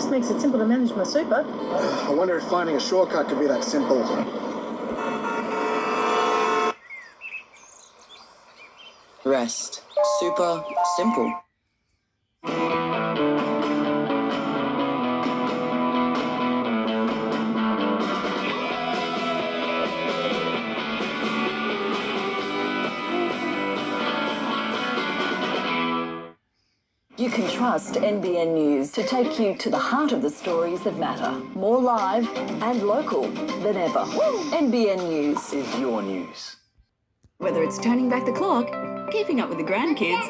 least makes it simple to manage my super. I wonder if finding a shortcut could be that simple. Rest. Super simple. You can trust NBN News to take you to the heart of the stories that matter. More live and local than ever. NBN News is your news. Whether it's turning back the clock, keeping up with the grandkids,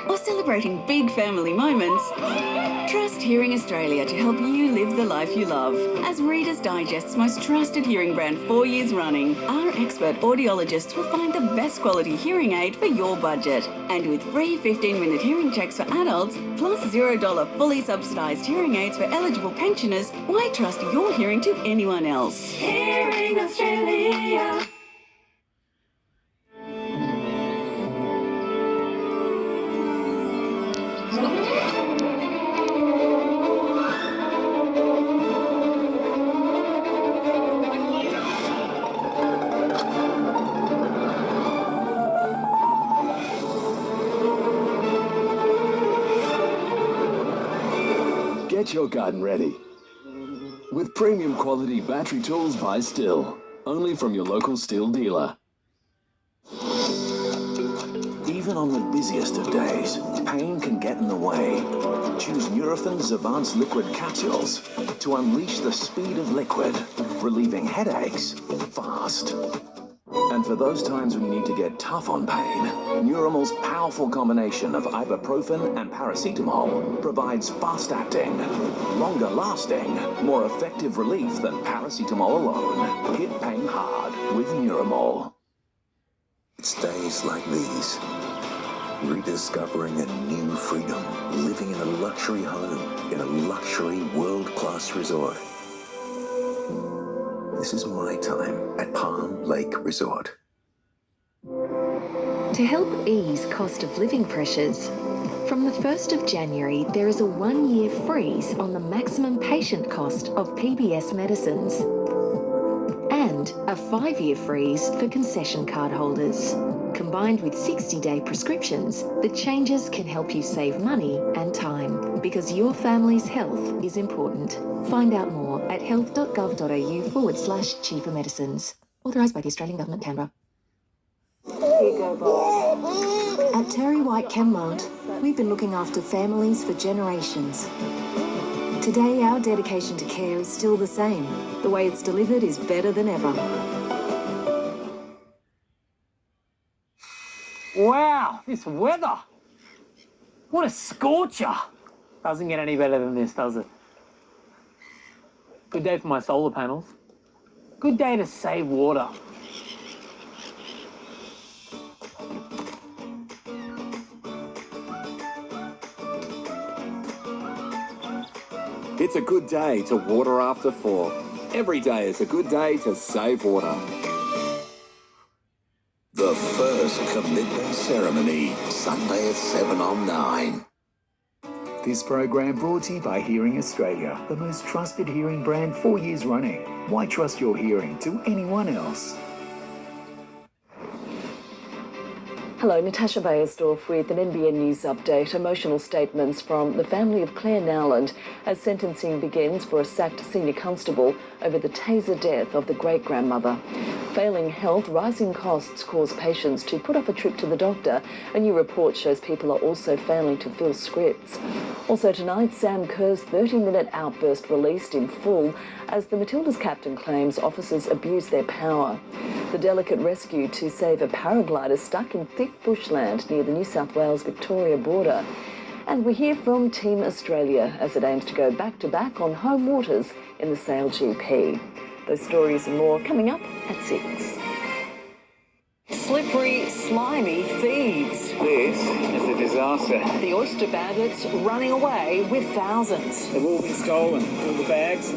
or celebrating big family moments, trust Hearing Australia to help you live the life you love. As Reader's Digest's most trusted hearing brand 4 years running, our expert audiologists will find the best quality hearing aid for your budget. And with free 15-minute hearing checks for adults, plus $0 fully subsidised hearing aids for eligible pensioners, why trust your hearing to anyone else? Hearing Australia. Get your garden ready with premium quality battery tools by Stihl, only from your local Stihl dealer. Even on the busiest of days, pain can get in the way. Choose Nurofen Advanced Liquid Capsules to unleash the speed of liquid, relieving headaches fast. And for those times when you need to get tough on pain, Nuromol's powerful combination of ibuprofen and paracetamol provides fast-acting, longer-lasting, more effective relief than paracetamol alone. Hit pain hard with Nuromol. It's days like these, rediscovering a new freedom, living in a luxury home, in a luxury world-class resort. This is my time at Palm Lake Resort. To help ease cost of living pressures, from the 1st of January, there is a 1-year freeze on the maximum patient cost of PBS medicines and a 5-year freeze for concession card holders. Combined with 60-day prescriptions, the changes can help you save money and time because your family's health is important. Find out more at health.gov.au/cheaper medicines. Authorised by the Australian Government, Canberra. Here you go, Bob. At Terry White Chemmart, we've been looking after families for generations. Today, our dedication to care is still the same. The way it's delivered is better than ever. Wow, this weather. What a scorcher. Doesn't get any better than this, does it? Good day for my solar panels. Good day to save water. It's a good day to water after 4. Every day is a good day to save water. The first commitment ceremony, Sunday at 7 on 9. This program brought to you by Hearing Australia, the most trusted hearing brand 4 years running. Why trust your hearing to anyone else? Hello, Natasha Beyersdorf with an NBN News update. Emotional statements from the family of Claire Nowland as sentencing begins for a sacked senior constable over the taser death of the great-grandmother. Failing health, rising costs cause patients to put off a trip to the doctor. A new report shows people are also failing to fill scripts. Also tonight, Sam Kerr's 30-minute outburst released in full as the Matildas captain claims officers abuse their power. The delicate rescue to save a paraglider stuck in thick bushland near the New South Wales-Victoria border. And we hear from Team Australia as it aims to go back-to-back on home waters in the Sail GP. Those stories and more coming up at 6. Slippery, slimy thieves. This is a disaster. The oyster bandits running away with thousands. They've all been stolen, all the bags.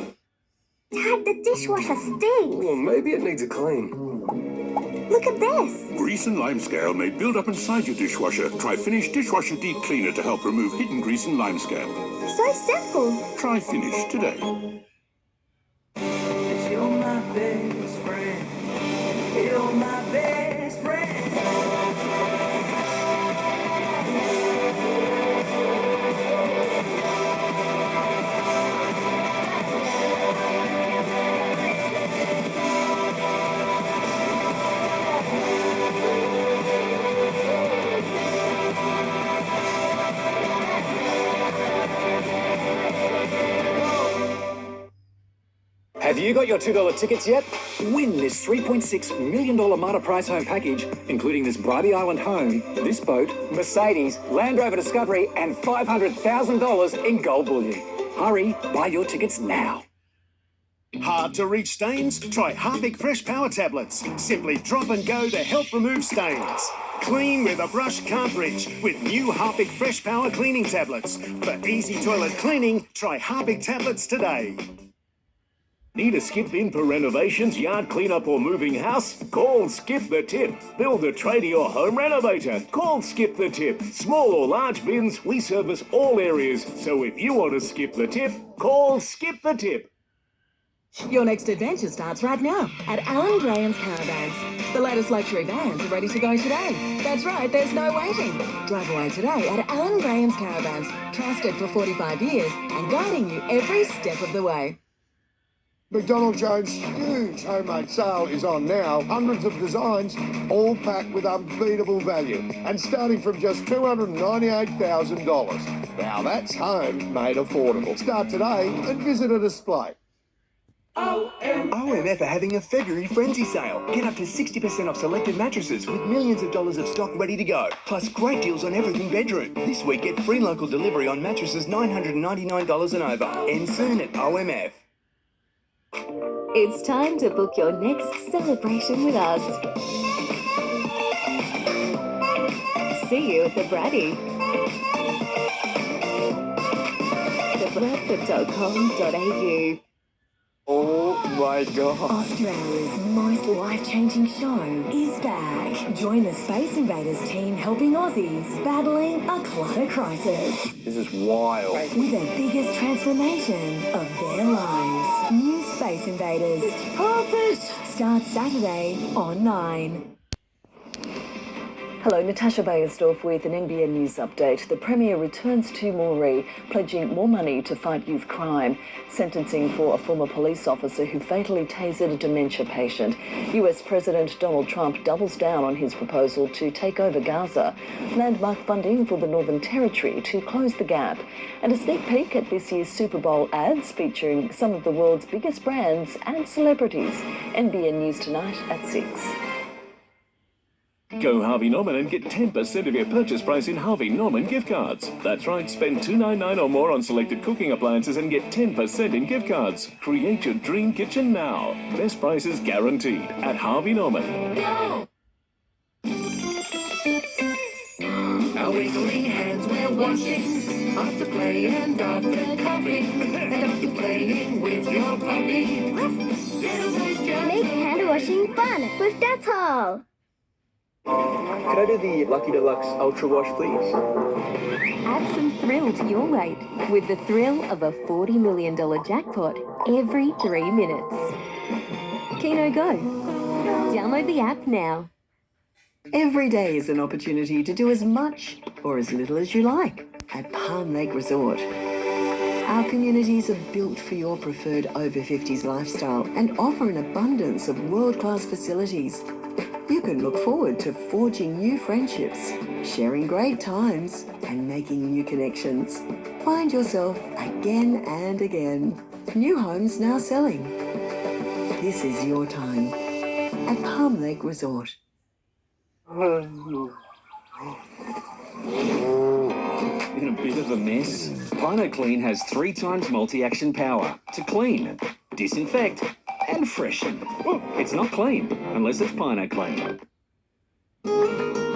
Dad, the dishwasher stinks. Well, maybe it needs a clean. Look at this. Grease and limescale may build up inside your dishwasher. Try Finish Dishwasher Deep Cleaner to help remove hidden grease and limescale. So simple. Try Finish today. You're my best friend. You're my best friend. Have you got your $2 tickets yet? Win this $3.6 million Marta prize home package, including this Bribey Island home, this boat, Mercedes, Land Rover Discovery, and $500,000 in gold bullion. Hurry, buy your tickets now. Hard to reach stains? Try Harpic Fresh Power Tablets. Simply drop and go to help remove stains. Clean with a brush can't reach with new Harpic Fresh Power cleaning tablets. For easy toilet cleaning, try Harpic tablets today. Need a skip in for renovations, yard cleanup or moving house? Call Skip the Tip. Build a tradie or home renovator. Call Skip the Tip. Small or large bins, we service all areas. So if you want to skip the tip, call Skip the Tip. Your next adventure starts right now at Alan Graham's Caravans. The latest luxury vans are ready to go today. That's right, there's no waiting. Drive away today at Alan Graham's Caravans, trusted for 45 years and guiding you every step of the way. McDonald Jones' huge homemade sale is on now. Hundreds of designs, all packed with unbeatable value. And starting from just $298,000. Now that's home made affordable. Start today and visit a display. OMF are having a February frenzy sale. Get up to 60% off selected mattresses with millions of dollars of stock ready to go. Plus great deals on everything bedroom. This week get free local delivery on mattresses $999 and over. End soon at OMF. It's time to book your next celebration with us. See you at the Braddy. thebradford.com.au. Oh my God. Australia's most life-changing show is back. Join the Space Invaders team helping Aussies battling a clutter crisis. This is wild. With the biggest transformation of their lives. New Space Invaders. It's perfect. Starts Saturday on 9. Hello, Natasha Beyersdorf with an NBN News update. The Premier returns to Moree, pledging more money to fight youth crime, sentencing for a former police officer who fatally tasered a dementia patient. US President Donald Trump doubles down on his proposal to take over Gaza, landmark funding for the Northern Territory to close the gap, and a sneak peek at this year's Super Bowl ads featuring some of the world's biggest brands and celebrities. NBN News tonight at 6. Go Harvey Norman and get 10% of your purchase price in Harvey Norman gift cards. That's right, spend $2.99 or more on selected cooking appliances and get 10% in gift cards. Create your dream kitchen now. Best prices guaranteed at Harvey Norman. Go! Our wiggling hands we're washing, after play and after cupping, and after playing with your puppy. Make hand washing fun with Dettol. Could I do the Lucky Deluxe Ultra Wash, please? Add some thrill to your wait with the thrill of a $40 million jackpot every 3 minutes. Keno Go. Download the app now. Every day is an opportunity to do as much or as little as you like at Palm Lake Resort. Our communities are built for your preferred over 50s lifestyle and offer an abundance of world-class facilities. You can look forward to forging new friendships, sharing great times, and making new connections. Find yourself again and again. New homes now selling. This is your time at Palm Lake Resort. In a bit of a mess? PinoClean has 3 times multi-action power to clean, disinfect, and freshen. It's not clean unless it's PinoClean.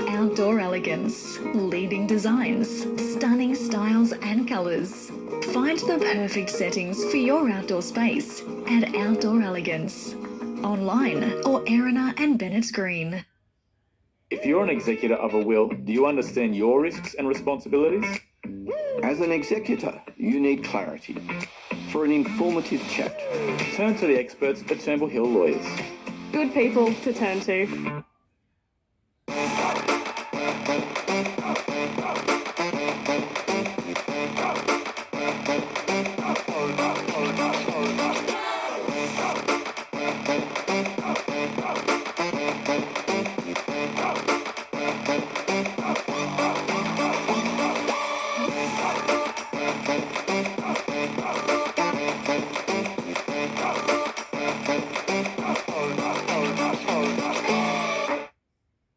Outdoor elegance, leading designs, stunning styles and colours. Find the perfect settings for your outdoor space at Outdoor Elegance. online, or Erina and Bennett's Green. If you're an executor of a will, do you understand your risks and responsibilities? As an executor, you need clarity. For an informative chat, turn to the experts at Turnbull Hill Lawyers. Good people to turn to.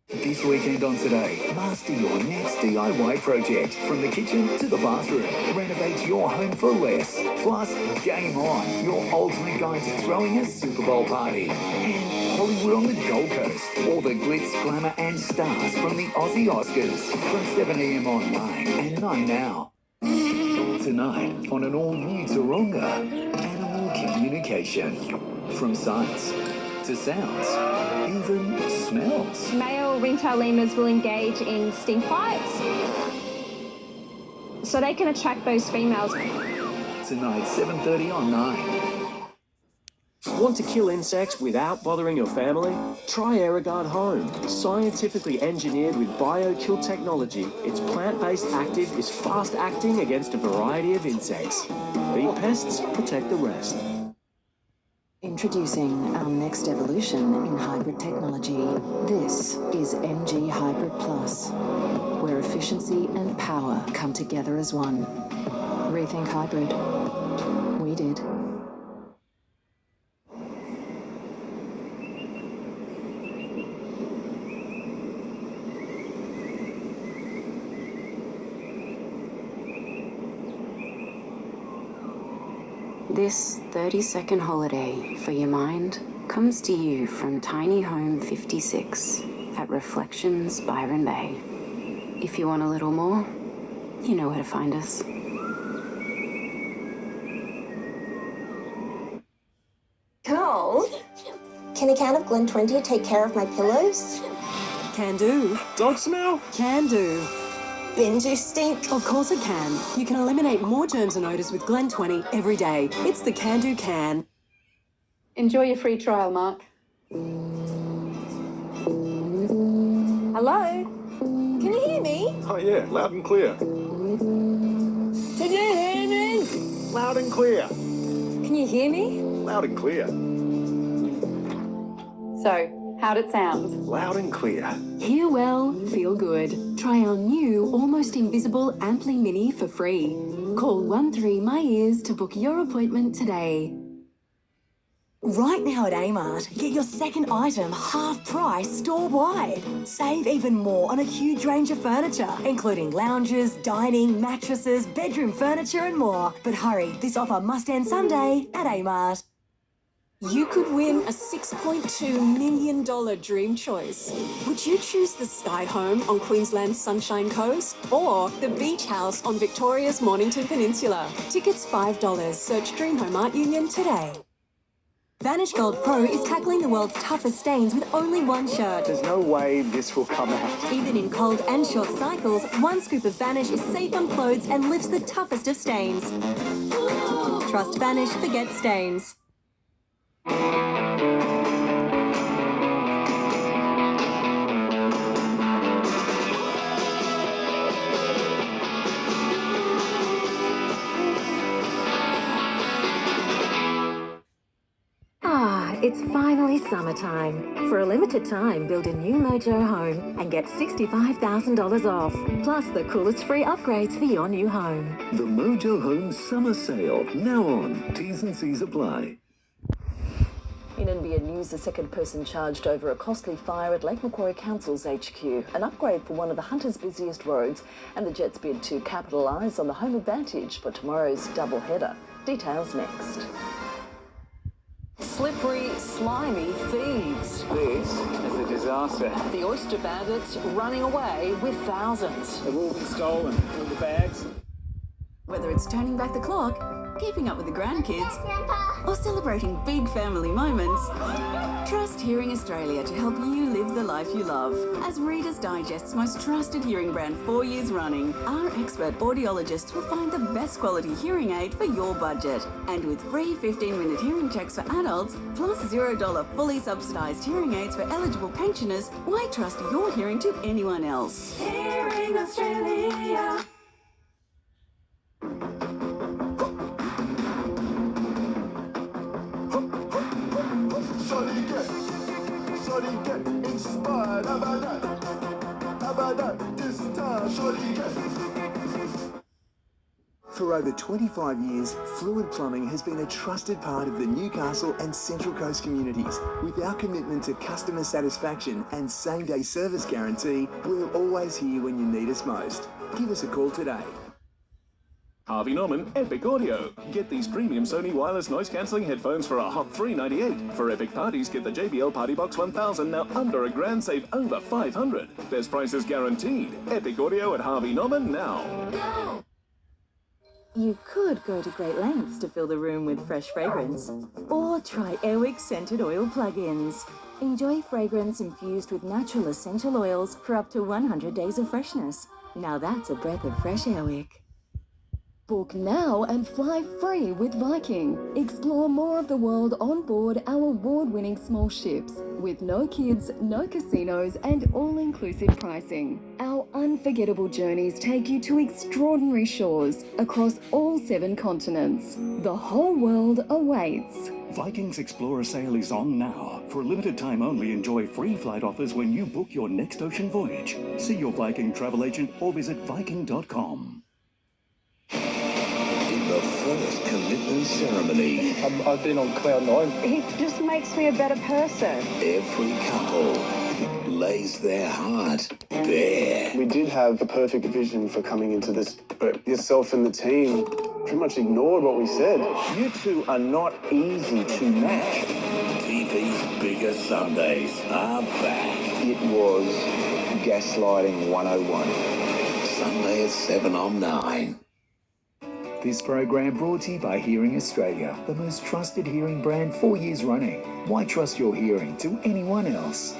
This weekend on Today, master your next DIY project. From the kitchen to the bathroom, renovate your home for less. Plus, Game On, your ultimate guide to throwing a Super Bowl party. And Hollywood on the Gold Coast, all the glitz, glamour and stars from the Aussie Oscars. From 7 a.m. on 9 and 9 now. Tonight, on an all-new Taronga, animal communication. From sights to sounds, even smells. Male ringtail lemurs will engage in sting fights, so they can attract those females. Tonight, 7:30 on 9. Want to kill insects without bothering your family? Try AeroGuard Home. Scientifically engineered with BioKill technology, its plant-based active is fast-acting against a variety of insects. Beat pests, protect the rest. Introducing our next evolution in hybrid technology. This is MG Hybrid Plus, where efficiency and power come together as one. Rethink hybrid. We did. This 30-second holiday for your mind comes to you from Tiny Home 56 at Reflections Byron Bay. If you want a little more, you know where to find us. Carl, can a can of Glen 20 take care of my pillows? Can do. Dog smell? Can do. Bin juice stink? Of course it can. You can eliminate more germs and odours with Glen 20 every day. It's the Can Do Can. Enjoy your free trial, Mark. Hello? Can you hear me? Oh yeah, loud and clear. Can you hear me? Loud and clear. Can you hear me? Loud and clear. So, how'd it sound? Loud and clear. Hear well, feel good. Try our new almost invisible Ampli Mini for free. Call 13MyEars to book your appointment today. Right now at Amart, get your second item half price store-wide. Save even more on a huge range of furniture, including lounges, dining, mattresses, bedroom furniture and more. But hurry, this offer must end Sunday at Amart. You could win a $6.2 million dream choice. Would you choose the Sky Home on Queensland's Sunshine Coast or the Beach House on Victoria's Mornington Peninsula? Tickets $5. Search Dream Home Art Union today. Vanish Gold Pro is tackling the world's toughest stains with only one shirt. There's no way this will come out. Even in cold and short cycles, one scoop of Vanish is safe on clothes and lifts the toughest of stains. Trust Vanish, forget stains. It's finally summertime. For a limited time, build a new Mojo home and get $65,000 off, plus the coolest free upgrades for your new home. The Mojo Home Summer Sale, now on. T's and C's apply. In NBN News, the second person charged over a costly fire at Lake Macquarie Council's HQ, an upgrade for one of the Hunter's busiest roads, and the Jets bid to capitalise on the home advantage for tomorrow's double-header. Details next. Slippery, slimy thieves. This is a disaster. The oyster bandits running away with thousands. They've all been stolen. All the bags. Whether it's turning back the clock, keeping up with the grandkids, or celebrating big family moments, trust Hearing Australia to help you live the life you love. As Reader's Digest's most trusted hearing brand 4 years running, our expert audiologists will find the best quality hearing aid for your budget. And with free 15-minute hearing checks for adults, plus $0 fully subsidised hearing aids for eligible pensioners, why trust your hearing to anyone else? Hearing Australia. For over 25 years, Fluid Plumbing has been a trusted part of the Newcastle and Central Coast communities. With our commitment to customer satisfaction and same-day service guarantee, we're always here when you need us most. Give us a call today. Harvey Norman Epic Audio. Get these premium Sony wireless noise-cancelling headphones for a hot $398. For epic parties, get the JBL Party Box 1000, now under $1,000, save over $500. Best prices guaranteed. Epic Audio at Harvey Norman now. You could go to great lengths to fill the room with fresh fragrance, or try Airwick scented oil plug-ins. Enjoy fragrance infused with natural essential oils for up to 100 days of freshness. Now that's a breath of fresh Airwick. Book now and fly free with Viking. Explore more of the world on board our award-winning small ships with no kids, no casinos and all-inclusive pricing. Our unforgettable journeys take you to extraordinary shores across all 7 continents. The whole world awaits. Viking's Explorer sale is on now. For a limited time only, enjoy free flight offers when you book your next ocean voyage. See your Viking travel agent or visit Viking.com. The first commitment ceremony. I've been on cloud 9. He just makes me a better person. Every couple lays their heart bare. We did have the perfect vision for coming into this, but yourself and the team pretty much ignored what we said. You two are not easy to match. TV's Bigger Sundays are back. It was gaslighting 101. Sunday at 7 on 9. This program brought to you by Hearing Australia, the most trusted hearing brand 4 years running. Why trust your hearing to anyone else?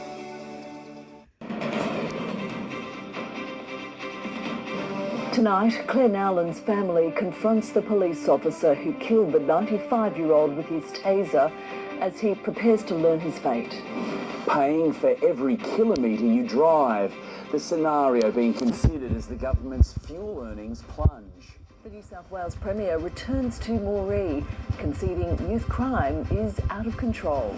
Tonight, Claire Nowland's family confronts the police officer who killed the 95-year-old with his taser as he prepares to learn his fate. Paying for every kilometre you drive, the scenario being considered as the government's fuel earnings plunge. The New South Wales Premier returns to Moree, conceding youth crime is out of control.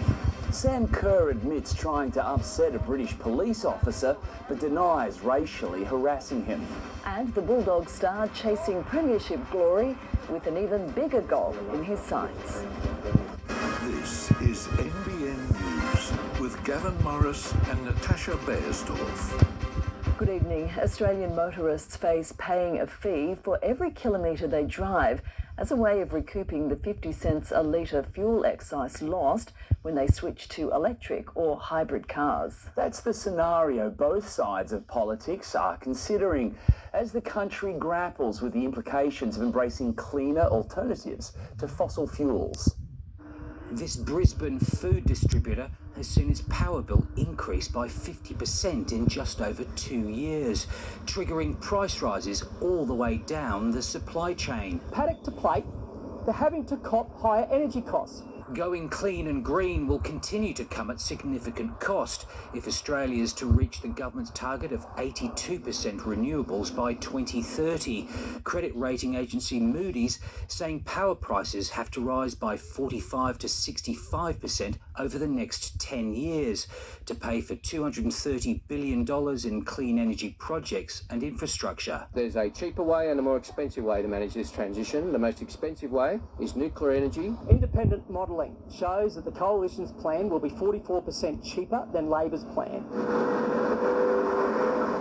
Sam Kerr admits trying to upset a British police officer, but denies racially harassing him. And the Bulldog star chasing premiership glory with an even bigger goal in his sights. This is NBN News with Gavin Morris and Natasha Beyersdorf. Good evening. Australian motorists face paying a fee for every kilometre they drive as a way of recouping the 50 cents a litre fuel excise lost when they switch to electric or hybrid cars. That's the scenario both sides of politics are considering as the country grapples with the implications of embracing cleaner alternatives to fossil fuels. This Brisbane food distributor has seen its power bill increase by 50% in just over 2 years, triggering price rises all the way down the supply chain. Paddock to plate, they're having to cop higher energy costs. Going clean and green will continue to come at significant cost if Australia is to reach the government's target of 82% renewables by 2030. Credit rating agency Moody's saying power prices have to rise by 45 to 65% over the next 10 years to pay for $230 billion in clean energy projects and infrastructure. There's a cheaper way and a more expensive way to manage this transition. The most expensive way is nuclear energy. Independent modelling shows that the Coalition's plan will be 44% cheaper than Labor's plan.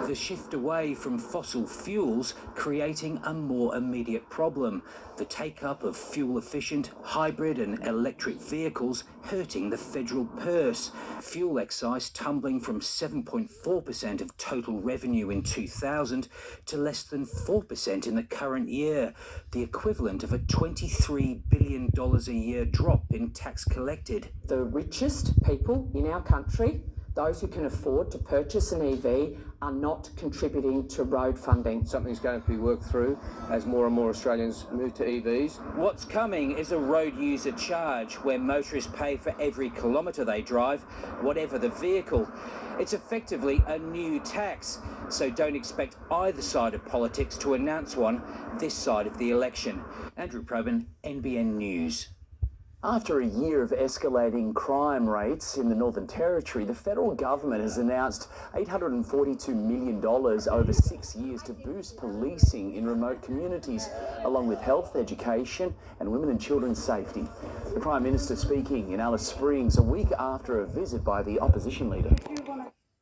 with a shift away from fossil fuels creating a more immediate problem. The take-up of fuel-efficient, hybrid and electric vehicles hurting the federal purse. Fuel excise tumbling from 7.4% of total revenue in 2000 to less than 4% in the current year, the equivalent of a $23 billion a year drop in tax collected. The richest people in our country, those who can afford to purchase an EV, are not contributing to road funding. Something's going to be worked through as more and more Australians move to EVs. What's coming is a road user charge where motorists pay for every kilometre they drive, whatever the vehicle. It's effectively a new tax, so don't expect either side of politics to announce one this side of the election. Andrew Probyn, NBN News. After a year of escalating crime rates in the Northern Territory, the federal government has announced $842 million over 6 years to boost policing in remote communities, along with health, education and women and children's safety. The Prime Minister speaking in Alice Springs a week after a visit by the opposition leader.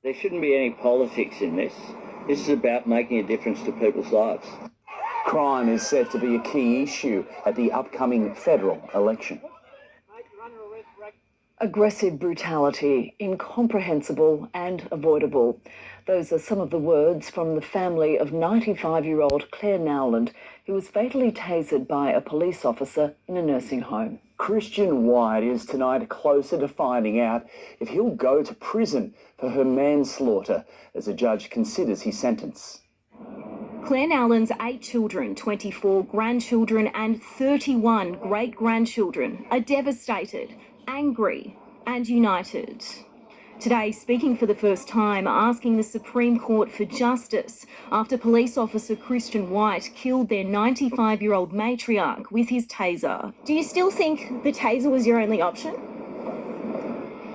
There shouldn't be any politics in this. This is about making a difference to people's lives. Crime is set to be a key issue at the upcoming federal election. Aggressive brutality, incomprehensible and avoidable. Those are some of the words from the family of 95-year-old Claire Nowland, who was fatally tasered by a police officer in a nursing home. Christian White is tonight closer to finding out if he'll go to prison for her manslaughter as a judge considers his sentence. Claire Nowland's 8 children, 24 grandchildren and 31 great-grandchildren are devastated, angry and united. Today, speaking for the first time, asking the Supreme Court for justice after police officer Christian White killed their 95-year-old matriarch with his taser. Do you still think the taser was your only option?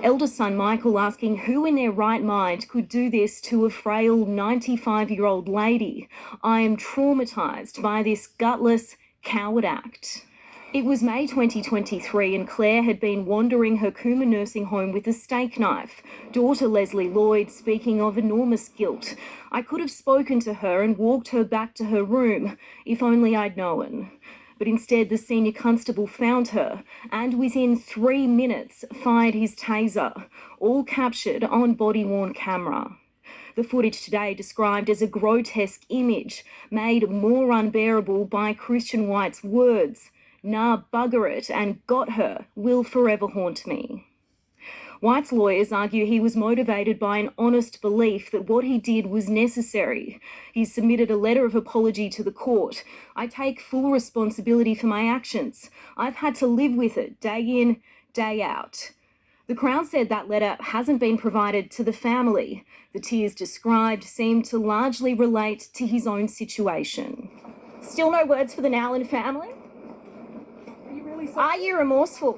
Elder son Michael asking who in their right mind could do this to a frail 95-year-old lady. I am traumatised by this gutless, coward act. It was May 2023 and Claire had been wandering her Cooma nursing home with a steak knife. Daughter Leslie Lloyd speaking of enormous guilt. I could have spoken to her and walked her back to her room, if only I'd known. But instead the senior constable found her and within 3 minutes fired his taser, all captured on body-worn camera. The footage today described as a grotesque image, made more unbearable by Christian White's words. "Nah, bugger it, and got her, will forever haunt me." White's lawyers argue he was motivated by an honest belief that what he did was necessary. He submitted a letter of apology to the court. "I take full responsibility for my actions. I've had to live with it day in, day out." The Crown said that letter hasn't been provided to the family. The tears described seem to largely relate to his own situation. Still no words for the Nowland family? Are you remorseful?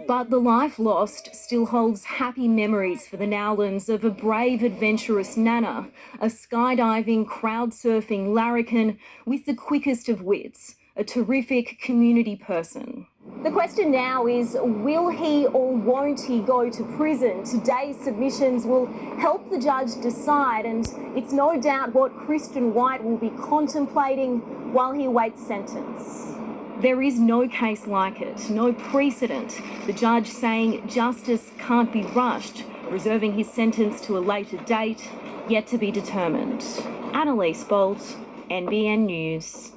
But the life lost still holds happy memories for the Nowlands of a brave, adventurous nana, a skydiving, crowd-surfing larrikin with the quickest of wits, a terrific community person. The question now is, will he or won't he go to prison? Today's submissions will help the judge decide, and it's no doubt what Christian White will be contemplating while he awaits sentence. There is no case like it, no precedent. The judge saying justice can't be rushed, reserving his sentence to a later date, yet to be determined. Annalise Bolt, NBN News.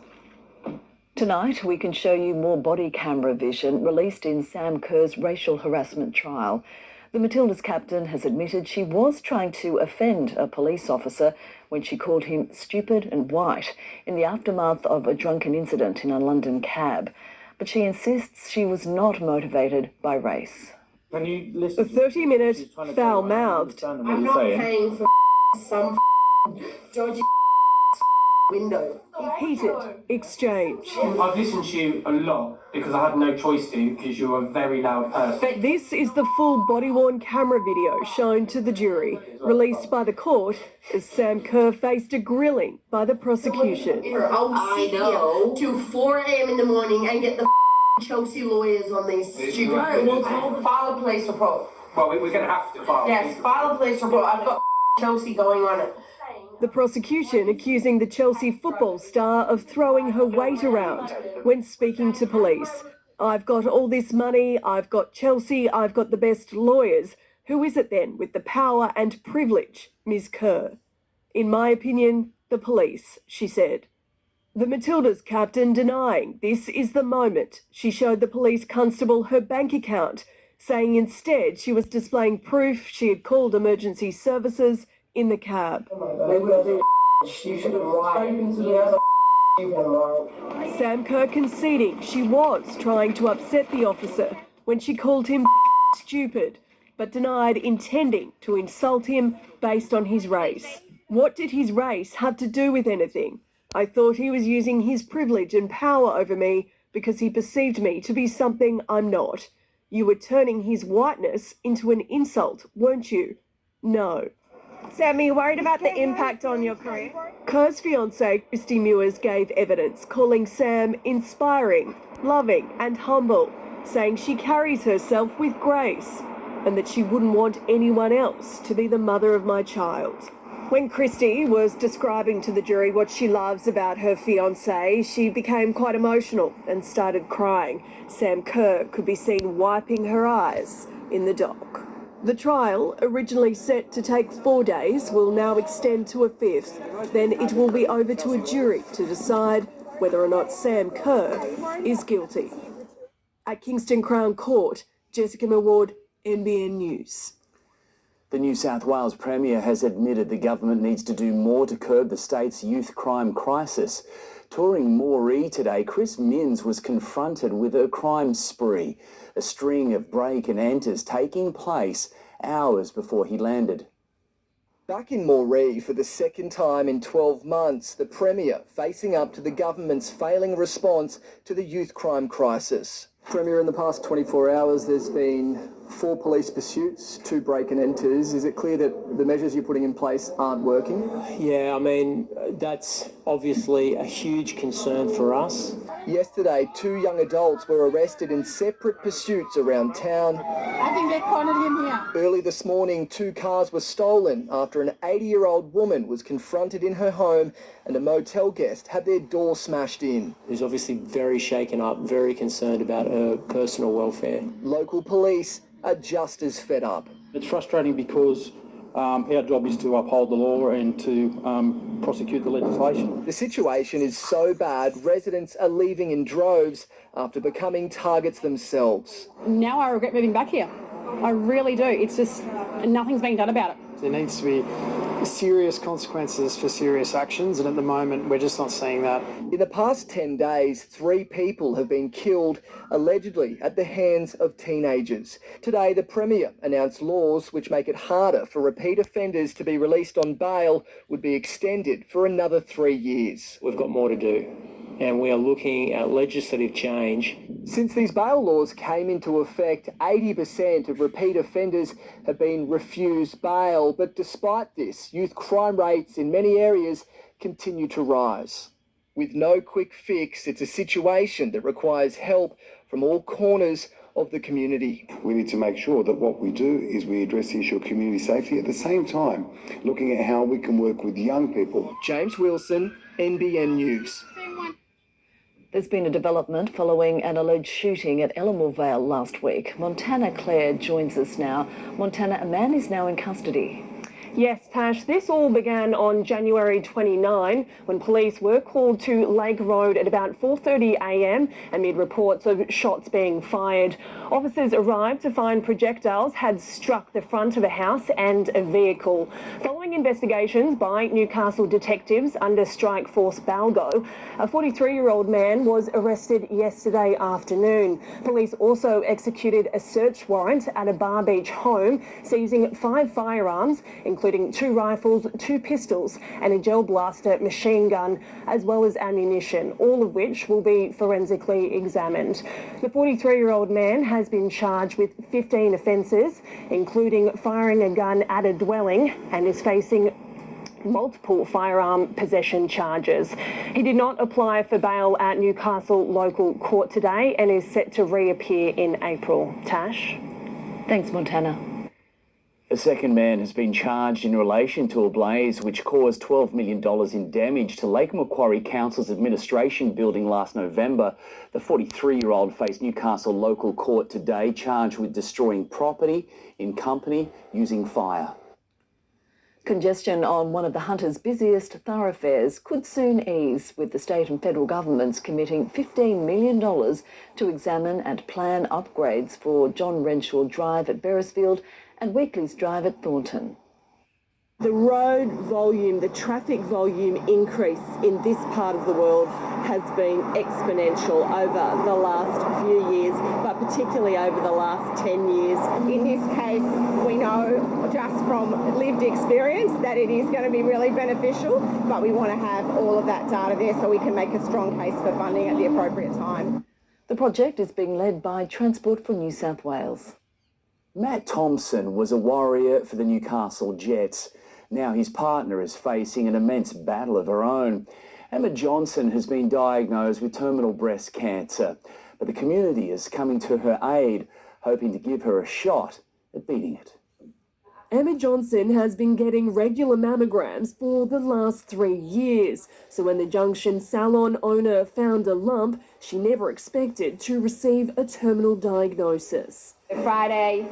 Tonight, we can show you more body camera vision released in Sam Kerr's racial harassment trial. The Matildas captain has admitted she was trying to offend a police officer when she called him stupid and white in the aftermath of a drunken incident in a London cab. But she insists she was not motivated by race. Can you listen? The 30-minute foul-mouthed. I'm not paying for some dodgy window. Heated exchange. I've listened to you a lot because I had no choice to, because you're a very loud person. This is the full body-worn camera video shown to the jury, released by the court as Sam Kerr faced a grilling by the prosecution. I know. To 4 a.m. in the morning and get the Chelsea lawyers on these stupid... Right, we'll file a police report. Well, we're going to have to file. Yes, file a police report. I've got Chelsea going on it. The prosecution accusing the Chelsea football star of throwing her weight around when speaking to police. I've got all this money, I've got Chelsea, I've got the best lawyers. Who is it then with the power and privilege, Ms. Kerr? In my opinion, the police, she said. The Matilda's captain denying this is the moment she showed the police constable her bank account, saying instead she was displaying proof she had called emergency services in the cab. Sam Kerr conceding she was trying to upset the officer when she called him stupid, but denied intending to insult him based on his race. What did his race have to do with anything? I thought he was using his privilege and power over me because he perceived me to be something I'm not. You were turning his whiteness into an insult, weren't you? No. Sam, are you worried about the impact on your career? Kerr's fiancée, Christy Mewers, gave evidence, calling Sam inspiring, loving and humble, saying she carries herself with grace and that she wouldn't want anyone else to be the mother of my child. When Christy was describing to the jury what she loves about her fiancé, she became quite emotional and started crying. Sam Kerr could be seen wiping her eyes in the dock. The trial, originally set to take 4 days, will now extend to a 5th. Then it will be over to a jury to decide whether or not Sam Kerr is guilty. At Kingston Crown Court, Jessica Maward, NBN News. The New South Wales Premier has admitted the government needs to do more to curb the state's youth crime crisis. Touring Moree today, Chris Minns was confronted with a crime spree, a string of break and enters taking place hours before he landed. Back in Moree for the second time in 12 months, the Premier facing up to the government's failing response to the youth crime crisis. Premier, in the past 24 hours, there's been 4 police pursuits, 2 break and enters. Is it clear that the measures you're putting in place aren't working? Yeah, I mean, that's obviously a huge concern for us. Yesterday, 2 young adults were arrested in separate pursuits around town. I think they cornered him here. Early this morning, 2 cars were stolen after an 80-year-old woman was confronted in her home and a motel guest had their door smashed in. Who's obviously very shaken up, very concerned about her personal welfare. Local police are just as fed up. It's frustrating because our job is to uphold the law and to prosecute the legislation. The situation is so bad, residents are leaving in droves after becoming targets themselves. Now I regret moving back here. I really do. It's just nothing's being done about it. There needs to be serious consequences for serious actions, and at the moment we're just not seeing that. In the past 10 days, 3 people have been killed, allegedly at the hands of teenagers. Today, the Premier announced laws which make it harder for repeat offenders to be released on bail would be extended for another 3 years. We've got more to do, and we are looking at legislative change. Since these bail laws came into effect, 80% of repeat offenders have been refused bail, but despite this, youth crime rates in many areas continue to rise. With no quick fix, it's a situation that requires help from all corners of the community. We need to make sure that what we do is we address the issue of community safety at the same time, looking at how we can work with young people. James Wilson, NBN News. There's been a development following an alleged shooting at Ellamore Vale last week. Montana Claire joins us now. Montana, a man is now in custody. Yes, Tash, this all began on January 29 when police were called to Lake Road at about 4:30 a.m. amid reports of shots being fired. Officers arrived to find projectiles had struck the front of a house and a vehicle. Following investigations by Newcastle detectives under Strike Force Balgo, a 43-year-old man was arrested yesterday afternoon. Police also executed a search warrant at a Bar Beach home, seizing 5 firearms, including 2 rifles, 2 pistols and a gel blaster machine gun, as well as ammunition, all of which will be forensically examined. The 43-year-old man has been charged with 15 offences, including firing a gun at a dwelling, and is facing multiple firearm possession charges. He did not apply for bail at Newcastle local court today and is set to reappear in April. Tash? Thanks, Montana. A second man has been charged in relation to a blaze which caused $12 million in damage to Lake Macquarie Council's administration building last November. The 43-year-old faced Newcastle local court today, charged with destroying property in company using fire. Congestion on one of the Hunter's busiest thoroughfares could soon ease, with the state and federal governments committing $15 million to examine and plan upgrades for John Renshaw Drive at Beyersdorf and Weekly's Drive at Thornton. The road volume, the traffic volume increase in this part of the world has been exponential over the last few years, but particularly over the last 10 years. In this case, we know just from lived experience that it is going to be really beneficial, but we want to have all of that data there so we can make a strong case for funding at the appropriate time. The project is being led by Transport for New South Wales. Matt Thompson was a warrior for the Newcastle Jets. Now his partner is facing an immense battle of her own. Emma Johnson has been diagnosed with terminal breast cancer, but the community is coming to her aid, hoping to give her a shot at beating it. Emma Johnson has been getting regular mammograms for the last 3 years. So when the Junction salon owner found a lump, she never expected to receive a terminal diagnosis. Friday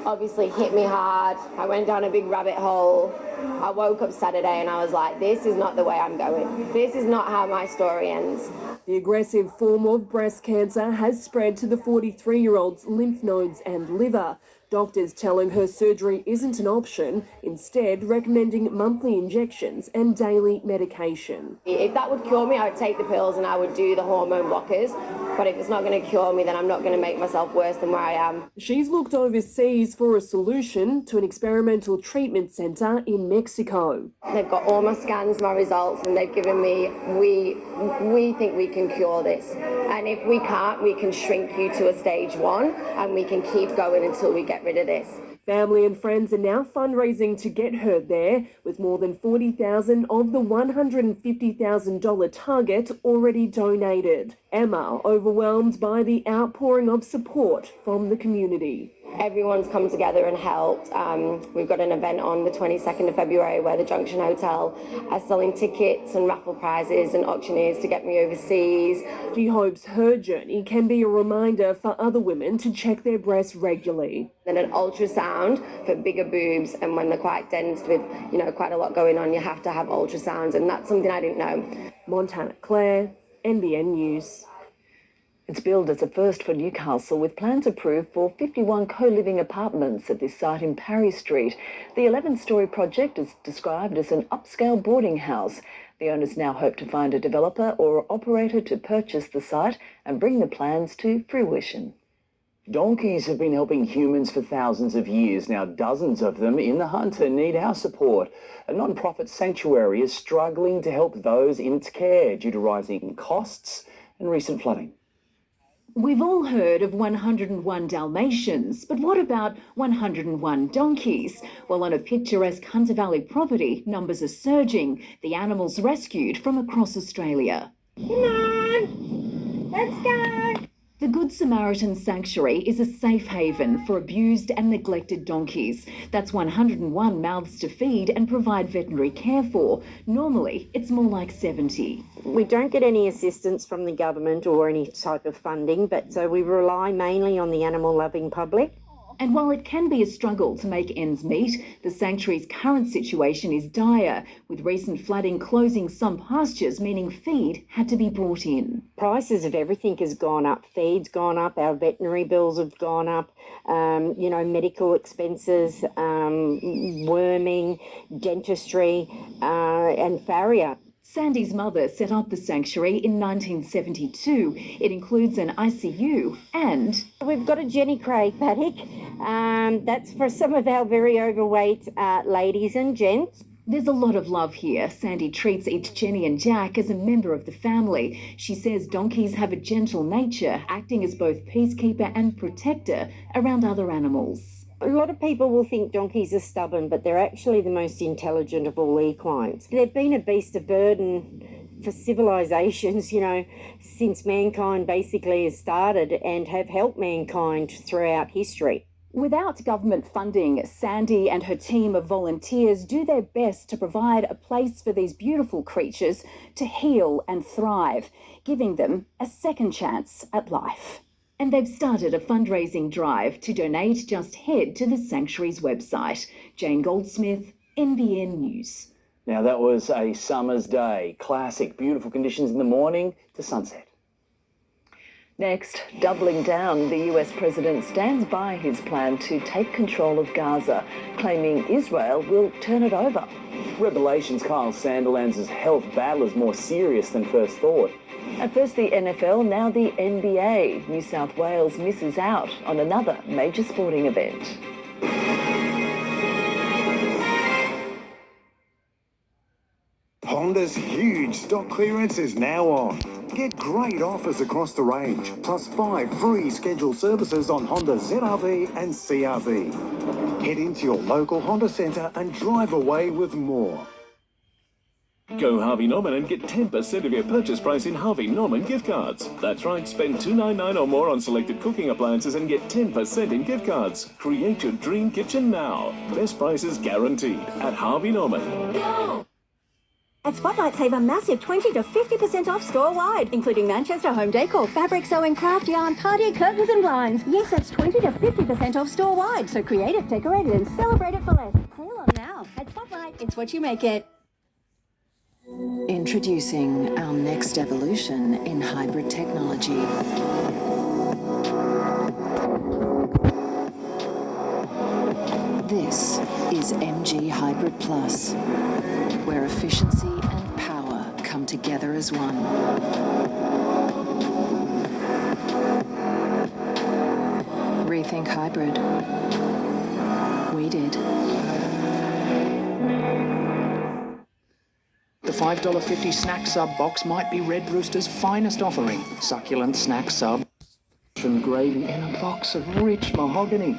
obviously hit me hard. I went down a big rabbit hole. I woke up Saturday and I was like, this is not the way I'm going. This is not how my story ends. The aggressive form of breast cancer has spread to the 43-year-old's lymph nodes and liver. Doctors telling her surgery isn't an option, instead recommending monthly injections and daily medication. If that would cure me, I would take the pills and I would do the hormone blockers. But if it's not going to cure me, then I'm not going to make myself worse than where I am. She's looked overseas for a solution to an experimental treatment centre in Mexico. They've got all my scans, my results, and they've given me, we think we can cure this. And if we can't, we can shrink you to a stage 1 and we can keep going until we get rid of this. Family and friends are now fundraising to get her there, with more than $40,000 of the $150,000 target already donated. Emma, overwhelmed by the outpouring of support from the community. Everyone's come together and helped. We've got an event on the 22nd of February where the Junction Hotel are selling tickets and raffle prizes and auctioneers to get me overseas. She hopes her journey can be a reminder for other women to check their breasts regularly. Then an ultrasound for bigger boobs, and when they're quite dense with, quite a lot going on, you have to have ultrasounds, and that's something I didn't know. Montana Claire, NBN News. It's billed as a first for Newcastle, with plans approved for 51 co-living apartments at this site in Parry Street. The 11-storey project is described as an upscale boarding house. The owners now hope to find a developer or operator to purchase the site and bring the plans to fruition. Donkeys have been helping humans for thousands of years. Now dozens of them in the Hunter need our support. A non-profit sanctuary is struggling to help those in its care due to rising costs and recent flooding. We've all heard of 101 Dalmatians, but what about 101 donkeys? Well, on a picturesque Hunter Valley property, numbers are surging. The animals rescued from across Australia. Come on, let's go. The Good Samaritan Sanctuary is a safe haven for abused and neglected donkeys. That's 101 mouths to feed and provide veterinary care for. Normally, it's more like 70. We don't get any assistance from the government or any type of funding, but so we rely mainly on the animal-loving public. And while it can be a struggle to make ends meet, the sanctuary's current situation is dire, with recent flooding closing some pastures, meaning feed had to be brought in. Prices of everything has gone up. Feed's gone up, our veterinary bills have gone up, medical expenses, worming, dentistry, and farrier. Sandy's mother set up the sanctuary in 1972. It includes an ICU and... We've got a Jenny Craig paddock. That's for some of our very overweight ladies and gents. There's a lot of love here. Sandy treats each Jenny and Jack as a member of the family. She says donkeys have a gentle nature, acting as both peacekeeper and protector around other animals. A lot of people will think donkeys are stubborn, but they're actually the most intelligent of all equines. They've been a beast of burden for civilizations, since mankind basically has started, and have helped mankind throughout history. Without government funding, Sandy and her team of volunteers do their best to provide a place for these beautiful creatures to heal and thrive, giving them a second chance at life. And they've started a fundraising drive. To donate, just head to the Sanctuary's website. Jane Goldsmith, NBN News. Now that was a summer's day. Classic, beautiful conditions in the morning to sunset. Next, doubling down, the US president stands by his plan to take control of Gaza, claiming Israel will turn it over. Revelations Kyle Sandilands' health battle is more serious than first thought. At first the NFL, now the NBA. New South Wales misses out on another major sporting event. Honda's huge stock clearance is now on. Get great offers across the range, plus 5 free scheduled services on Honda ZR-V and CR-V. Head into your local Honda centre and drive away with more. Go Harvey Norman and get 10% of your purchase price in Harvey Norman gift cards. That's right, spend $2.99 or more on selected cooking appliances and get 10% in gift cards. Create your dream kitchen now. Best prices guaranteed at Harvey Norman. Go! At Spotlight, save a massive 20 to 50% off store-wide, including Manchester Home Decor, fabric, sewing, craft, yarn, party, curtains and blinds. Yes, that's 20 to 50% off store-wide, so create it, decorate it and celebrate it for less. Sale on now. At Spotlight, it's what you make it. Introducing our next evolution in hybrid technology. This is MG Hybrid Plus, where efficiency and power come together as one. Rethink hybrid. We did. The $5.50 snack sub box might be Red Rooster's finest offering. Succulent snack sub, and gravy, and a box of rich mahogany.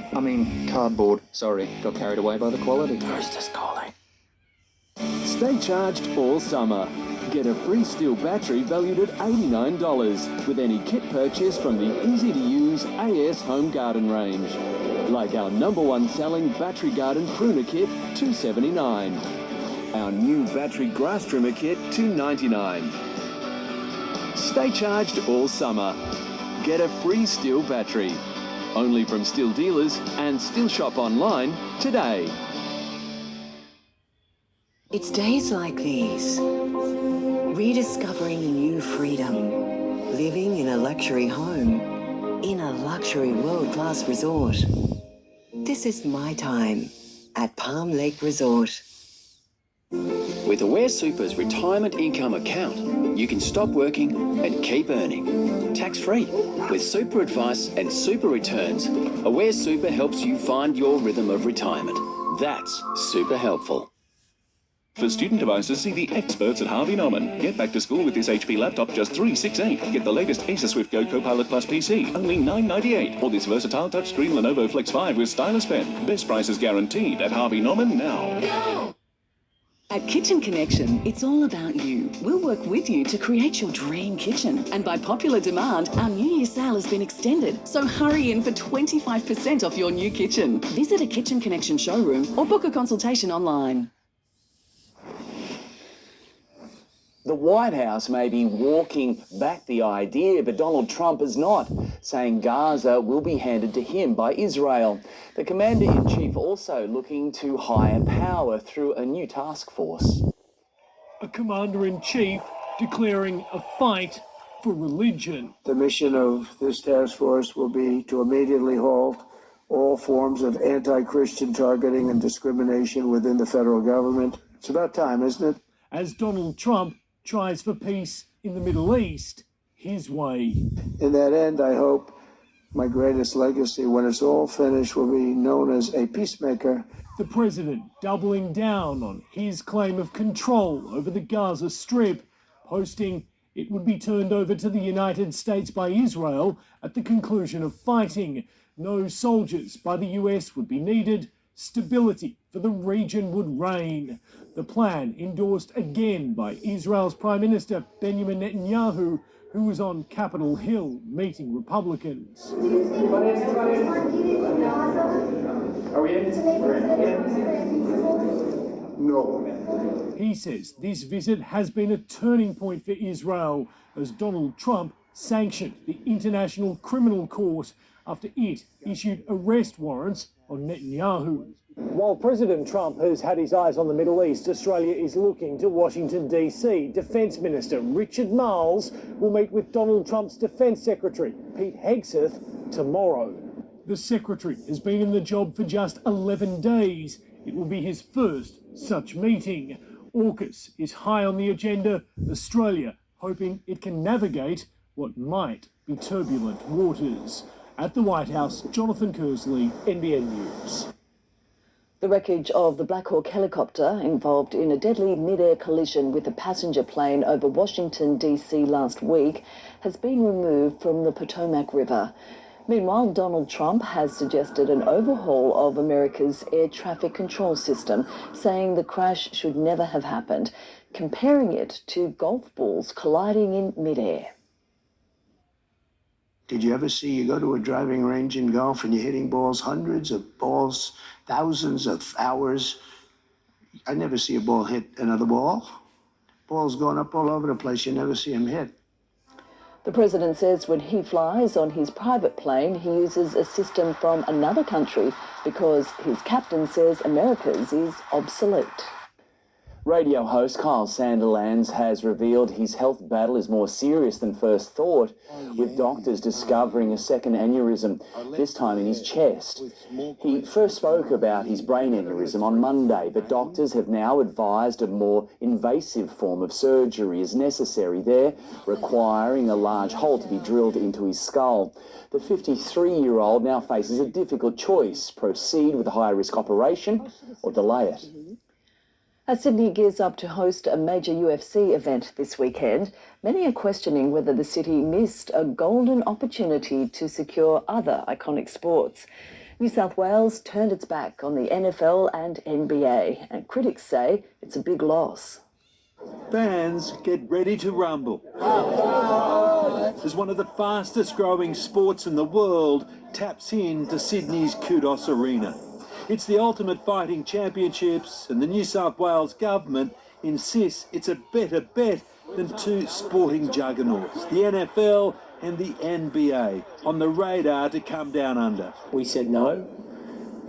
Cardboard. Sorry, got carried away by the quality. Rooster's calling. Stay charged all summer. Get a free steel battery valued at $89 with any kit purchase from the easy-to-use AS Home Garden range. Like our #1 selling Battery Garden Pruner Kit, $279. Our new battery grass trimmer kit, $299. Stay charged all summer. Get a free Stihl battery. Only from Stihl dealers and Stihl shop online today. It's days like these, rediscovering new freedom, living in a luxury home, in a luxury world-class resort. This is my time at Palm Lake Resort. With Aware Super's retirement income account, you can stop working and keep earning. Tax-free. With super advice and super returns, Aware Super helps you find your rhythm of retirement. That's super helpful. For student devices, see the experts at Harvey Norman. Get back to school with this HP laptop, just $368. Get the latest Acer Swift Go Copilot Plus PC, only $998. Or this versatile touchscreen Lenovo Flex 5 with stylus pen. Best prices guaranteed at Harvey Norman now. Go! At Kitchen Connection, it's all about you. We'll work with you to create your dream kitchen. And by popular demand, our New Year sale has been extended. So hurry in for 25% off your new kitchen. Visit a Kitchen Connection showroom or book a consultation online. The White House may be walking back the idea, but Donald Trump is not, saying Gaza will be handed to him by Israel. The Commander-in-Chief also looking to higher power through a new task force. A Commander-in-Chief declaring a fight for religion. The mission of this task force will be to immediately halt all forms of anti-Christian targeting and discrimination within the federal government. It's about time, isn't it? As Donald Trump tries for peace in the Middle East his way. In that end, I hope my greatest legacy, when it's all finished, will be known as a peacemaker. The president doubling down on his claim of control over the Gaza Strip, posting it would be turned over to the United States by Israel at the conclusion of fighting. No soldiers by the US would be needed. Stability for the region would reign. The plan endorsed again by Israel's Prime Minister Benjamin Netanyahu, who was on Capitol Hill meeting Republicans. Are we in? No. He says this visit has been a turning point for Israel as Donald Trump sanctioned the International Criminal Court after it issued arrest warrants on Netanyahu. While President Trump has had his eyes on the Middle East, Australia is looking to Washington, D.C. Defence Minister Richard Marles will meet with Donald Trump's Defence Secretary, Pete Hegseth, tomorrow. The Secretary has been in the job for just 11 days. It will be his first such meeting. AUKUS is high on the agenda, Australia hoping it can navigate what might be turbulent waters. At the White House, Jonathan Kersley, NBN News. The wreckage of the Black Hawk helicopter involved in a deadly mid-air collision with a passenger plane over Washington, D.C. last week has been removed from the Potomac River. Meanwhile, Donald Trump has suggested an overhaul of America's air traffic control system, saying the crash should never have happened, comparing it to golf balls colliding in mid-air. Did you ever see you go to a driving range in golf and you're hitting balls, hundreds of balls, thousands of hours? I never see a ball hit another ball. Balls going up all over the place, you never see them hit. The president says when he flies on his private plane, he uses a system from another country because his captain says America's is obsolete. Radio host Kyle Sandilands has revealed his health battle is more serious than first thought, with doctors discovering a second aneurysm, this time in his chest. He first spoke about his brain aneurysm on Monday, but doctors have now advised a more invasive form of surgery is necessary there, requiring a large hole to be drilled into his skull. The 53-year-old now faces a difficult choice: proceed with a high-risk operation or delay it. As Sydney gears up to host a major UFC event this weekend, many are questioning whether the city missed a golden opportunity to secure other iconic sports. New South Wales turned its back on the NFL and NBA, and critics say it's a big loss. Fans, get ready to rumble. As one of the fastest growing sports in the world taps into Sydney's Kudos Arena. It's the ultimate fighting championships, and the New South Wales government insists it's a better bet than two sporting juggernauts, the NFL and the NBA, on the radar to come down under. We said no.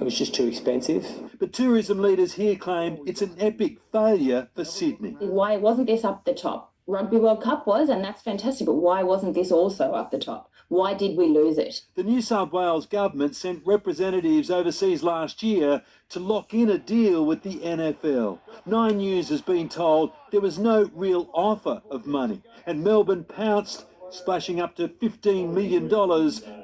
It was just too expensive. But tourism leaders here claim it's an epic failure for Sydney. Why wasn't this up the top? Rugby World Cup was, and that's fantastic, but why wasn't this also up the top? Why did we lose it? The New South Wales government sent representatives overseas last year to lock in a deal with the NFL. Nine News has been told there was no real offer of money, and Melbourne pounced, splashing up to $15 million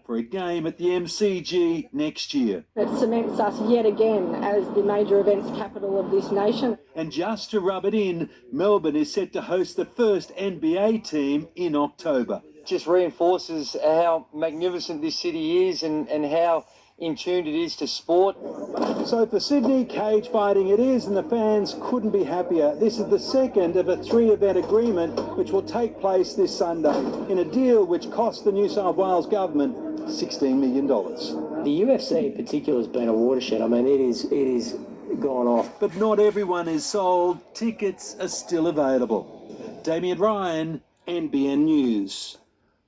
for a game at the MCG next year. It cements us yet again as the major events capital of this nation. And just to rub it in, Melbourne is set to host the first NBA team in October. Just reinforces how magnificent this city is and how in tune it is to sport. So for Sydney, cage fighting it is, and the fans couldn't be happier. This is the second of a 3-event agreement which will take place this Sunday in a deal which cost the New South Wales government $16 million. The UFC in particular has been a watershed. I mean, it is gone off. But not everyone is sold. Tickets are still available. Damien Ryan, NBN News.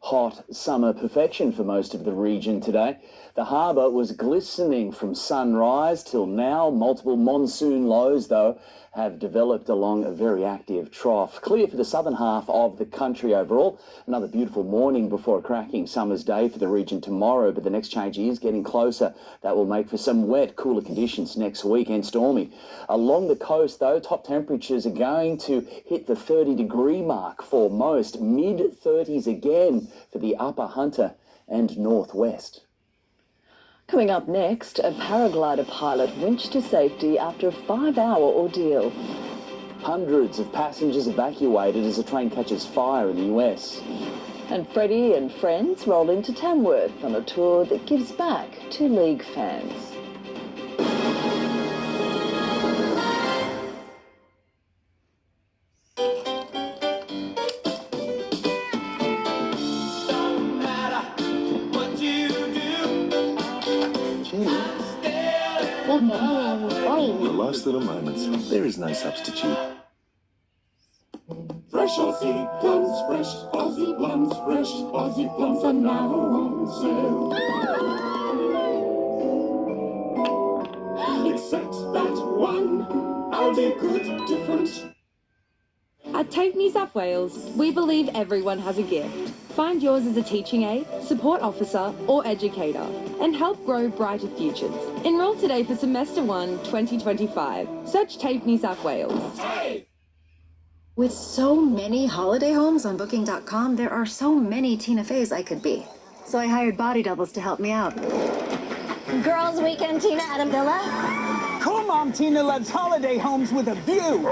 Hot summer perfection for most of the region today. The harbour was glistening from sunrise till now. Multiple monsoon lows, though, have developed along a very active trough. Clear for the southern half of the country overall. Another beautiful morning before a cracking summer's day for the region tomorrow, but the next change is getting closer. That will make for some wet, cooler conditions next week and stormy. Along the coast, though, top temperatures are going to hit the 30-degree mark for most. Mid-30s again for the Upper Hunter and Northwest. Coming up next, a paraglider pilot winched to safety after a 5-hour ordeal. Hundreds of passengers evacuated as a train catches fire in the US. And Freddie and friends roll into Tamworth on a tour that gives back to league fans. For life's little moments, there is no substitute. Fresh Aussie plums, fresh Aussie plums, fresh Aussie plums are now on sale. Except that one, Aldi good different. At TAFE New South Wales, we believe everyone has a gift. Find yours as a teaching aid, support officer or educator and help grow brighter futures. Enrol today for Semester 1 2025. Search TAFE New South Wales. With so many holiday homes on Booking.com, there are so many Tina Feys I could be. So I hired body doubles to help me out. Girls Weekend, Tina Adam Villa. Cool Mom Tina loves holiday homes with a view.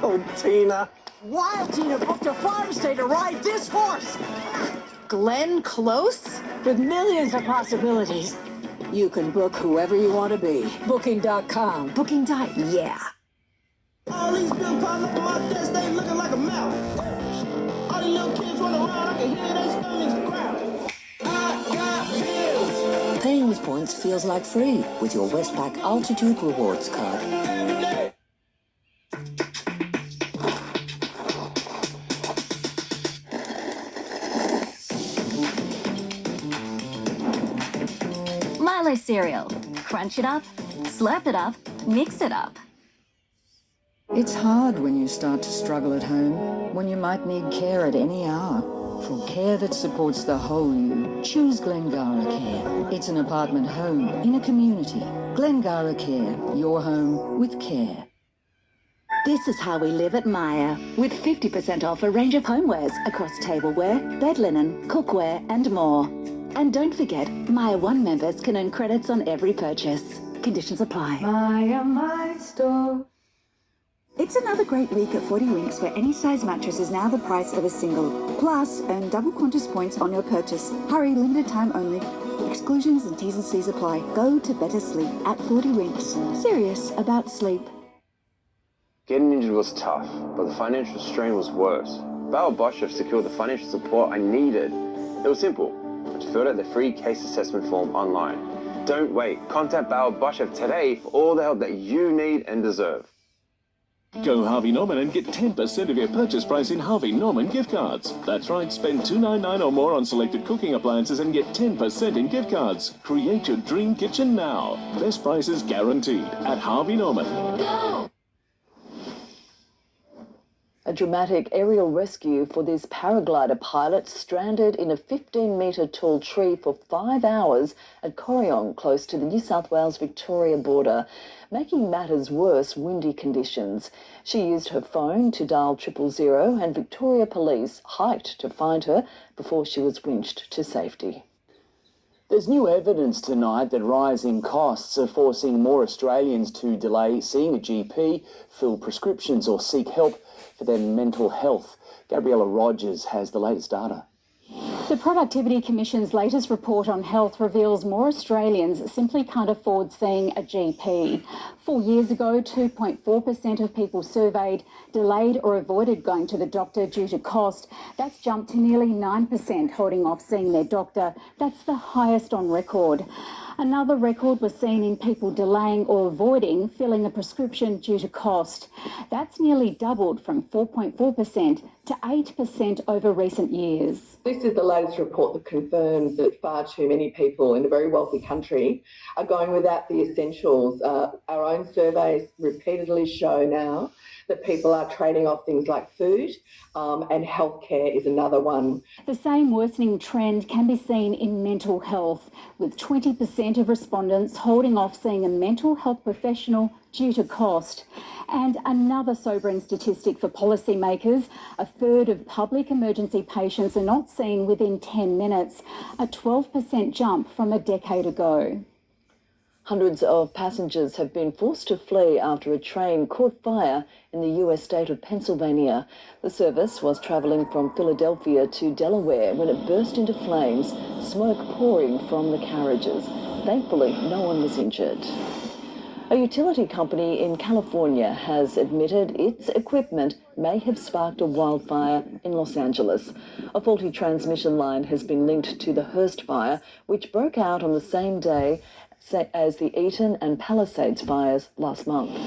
Oh, Tina. Wild Tina booked a farm stay to ride this horse. Glenn Close? With millions of possibilities. You can book whoever you want to be. Booking.com. Yeah. All these big piles up on my desk, they looking like a mouse. All these little kids running around, I can hear their stomachs growl. I got bills. Paying with points feels like free with your Westpac Altitude Rewards card. Milo cereal. Crunch it up, slurp it up, mix it up. It's hard when you start to struggle at home, when you might need care at any hour. For care that supports the whole you, choose Glengara Care. It's an apartment home in a community. Glengara Care, your home with care. This is how we live at Maya, with 50% off a range of homewares across tableware, bed linen, cookware and more. And don't forget, Maya One members can earn credits on every purchase. Conditions apply. Maya My Store. It's another great week at 40 Winks where any size mattress is now the price of a single. Plus, earn double Qantas points on your purchase. Hurry, limited time only. Exclusions and T's and C's apply. Go to better sleep at 40 Winks. Serious about sleep. Getting injured was tough, but the financial strain was worse. Beyersdorf secured the financial support I needed. It was simple. I just filled out the free case assessment form online. Don't wait. Contact Beyersdorf today for all the help that you need and deserve. Go Harvey Norman and get 10% of your purchase price in Harvey Norman gift cards. That's right, spend $2.99 or more on selected cooking appliances and get 10% in gift cards. Create your dream kitchen now. Best prices guaranteed at Harvey Norman. Go! A dramatic aerial rescue for this paraglider pilot stranded in a 15-metre tall tree for 5 hours at Corryong, close to the New South Wales-Victoria border. Making matters worse, windy conditions. She used her phone to dial 000 and Victoria Police hiked to find her before she was winched to safety. There's new evidence tonight that rising costs are forcing more Australians to delay seeing a GP, fill prescriptions or seek help for their mental health. Gabriella Rogers has the latest data. The Productivity Commission's latest report on health reveals more Australians simply can't afford seeing a GP. 4 years ago, 2.4% of people surveyed delayed or avoided going to the doctor due to cost. That's jumped to nearly 9% holding off seeing their doctor. That's the highest on record. Another record was seen in people delaying or avoiding filling a prescription due to cost. That's nearly doubled from 4.4% to 8% over recent years. This is the latest report that confirms that far too many people in a very wealthy country are going without the essentials. Our own surveys repeatedly show now that people are trading off things like food, and healthcare is another one. The same worsening trend can be seen in mental health, with 20% of respondents holding off seeing a mental health professional due to cost. And another sobering statistic for policymakers, a third of public emergency patients are not seen within 10 minutes, a 12% jump from a decade ago. Hundreds of passengers have been forced to flee after a train caught fire in the US state of Pennsylvania. The service was travelling from Philadelphia to Delaware when it burst into flames, smoke pouring from the carriages. Thankfully, no one was injured. A utility company in California has admitted its equipment may have sparked a wildfire in Los Angeles. A faulty transmission line has been linked to the Hearst fire, which broke out on the same day as the Eaton and Palisades fires last month.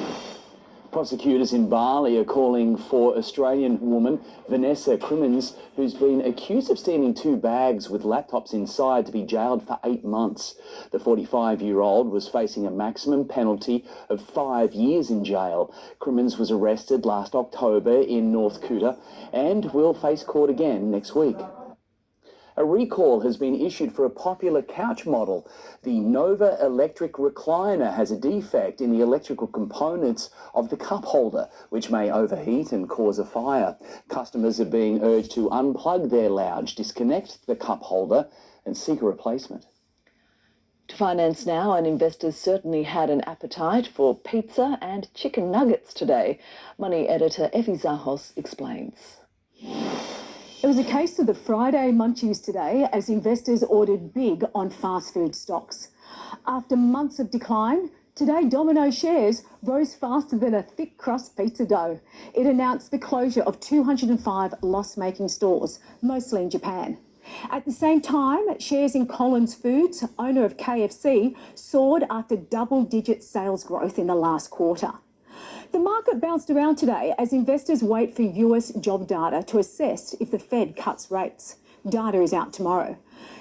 Prosecutors in Bali are calling for Australian woman Vanessa Crimmins, who's been accused of stealing 2 bags with laptops inside, to be jailed for 8 months. The 45-year-old was facing a maximum penalty of 5 years in jail. Crimmins was arrested last October in North Kuta and will face court again next week. A recall has been issued for a popular couch model. The Nova electric recliner has a defect in the electrical components of the cup holder, which may overheat and cause a fire. Customers are being urged to unplug their lounge, disconnect the cup holder and seek a replacement. To finance now, and investors certainly had an appetite for pizza and chicken nuggets today. Money editor Effie Zahos explains. It was a case of the Friday munchies today as investors ordered big on fast food stocks. After months of decline, today Domino's shares rose faster than a thick crust pizza dough. It announced the closure of 205 loss-making stores, mostly in Japan. At the same time, shares in Collins Foods, owner of KFC, soared after double-digit sales growth in the last quarter. The market bounced around today as investors wait for US job data to assess if the Fed cuts rates. Data is out tomorrow.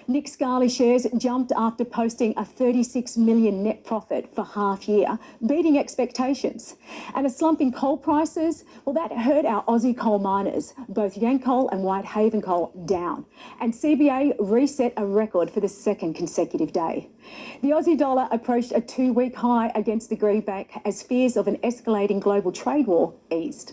Nick Scali shares jumped after posting a $36 million net profit for half year, beating expectations. And a slump in coal prices, well, that hurt our Aussie coal miners, both Yancoal and Whitehaven Coal down. And CBA reset a record for the second consecutive day. The Aussie dollar approached a 2-week high against the greenback as fears of an escalating global trade war eased.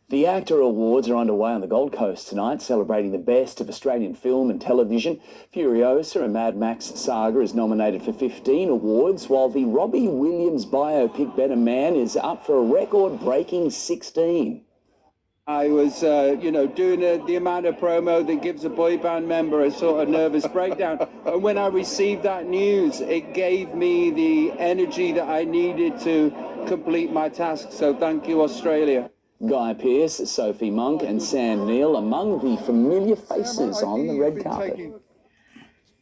The ACTA Awards are underway on the Gold Coast tonight, celebrating the best of Australian film and television. Furiosa, a Mad Max saga, is nominated for 15 awards, while the Robbie Williams biopic Better Man is up for a record-breaking 16. I was, doing the amount of promo that gives a boy band member a sort of nervous breakdown. And when I received that news, it gave me the energy that I needed to complete my task. So thank you, Australia. Guy Pearce, Sophie Monk and Sam Neill among the familiar faces on the red carpet.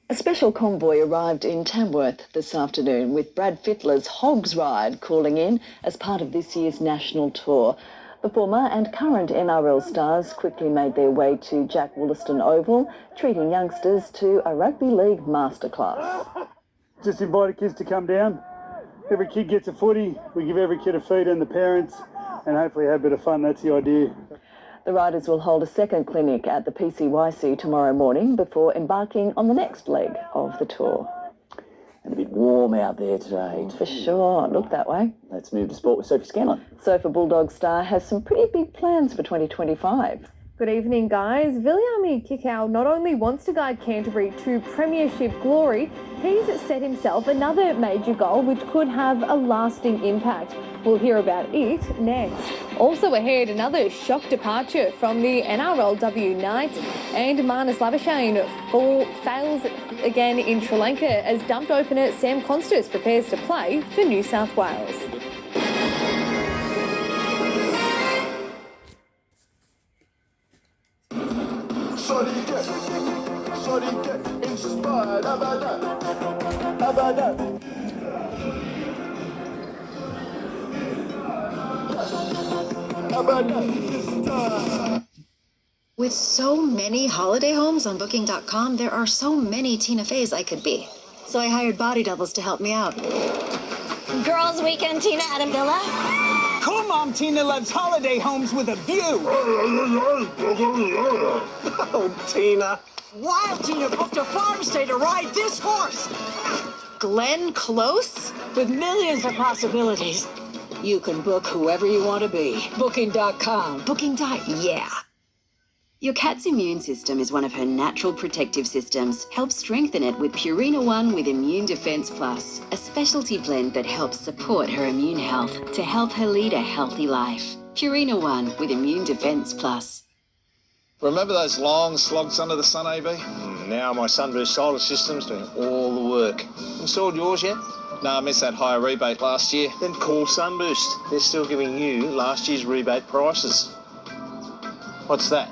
A special convoy arrived in Tamworth this afternoon with Brad Fittler's Hogs Ride calling in as part of this year's national tour. The former and current NRL stars quickly made their way to Jack Wollaston Oval, treating youngsters to a rugby league masterclass. Just invited kids to come down. Every kid gets a footy. We give every kid a feed and the parents, and hopefully have a bit of fun. That's the idea. The riders will hold a second clinic at the PCYC tomorrow morning before embarking on the next leg of the tour. And a bit warm out there today. For sure. Look that way. Let's move to sport with Sophie Scanlon. Sofa Bulldog star has some pretty big plans for 2025. Good evening, guys. Viliami Kikau not only wants to guide Canterbury to premiership glory, he's set himself another major goal which could have a lasting impact. We'll hear about it next. Also ahead, another shock departure from the NRLW Knights, and Marnus Labuschagne fails again in Sri Lanka as dumped opener Sam Constas prepares to play for New South Wales. With so many holiday homes on Booking.com, there are so many Tina Feys I could be. So I hired body doubles to help me out. Girls Weekend, Tina Adam Villa. Cool Mom Tina loves holiday homes with a view. Oh, Tina. Wild Tina booked a farm stay to ride this horse. Glenn Close? With millions of possibilities. You can book whoever you want to be. Booking.com. Yeah. Your cat's immune system is one of her natural protective systems. Help strengthen it with Purina One with Immune Defense Plus, a specialty blend that helps support her immune health to help her lead a healthy life. Purina One with Immune Defense Plus. Remember those long slogs under the sun, AB? Now my Sunboost solar system's doing all the work. Installed yours yet? No, I missed that higher rebate last year. Then call Sunboost. They're still giving you last year's rebate prices. What's that?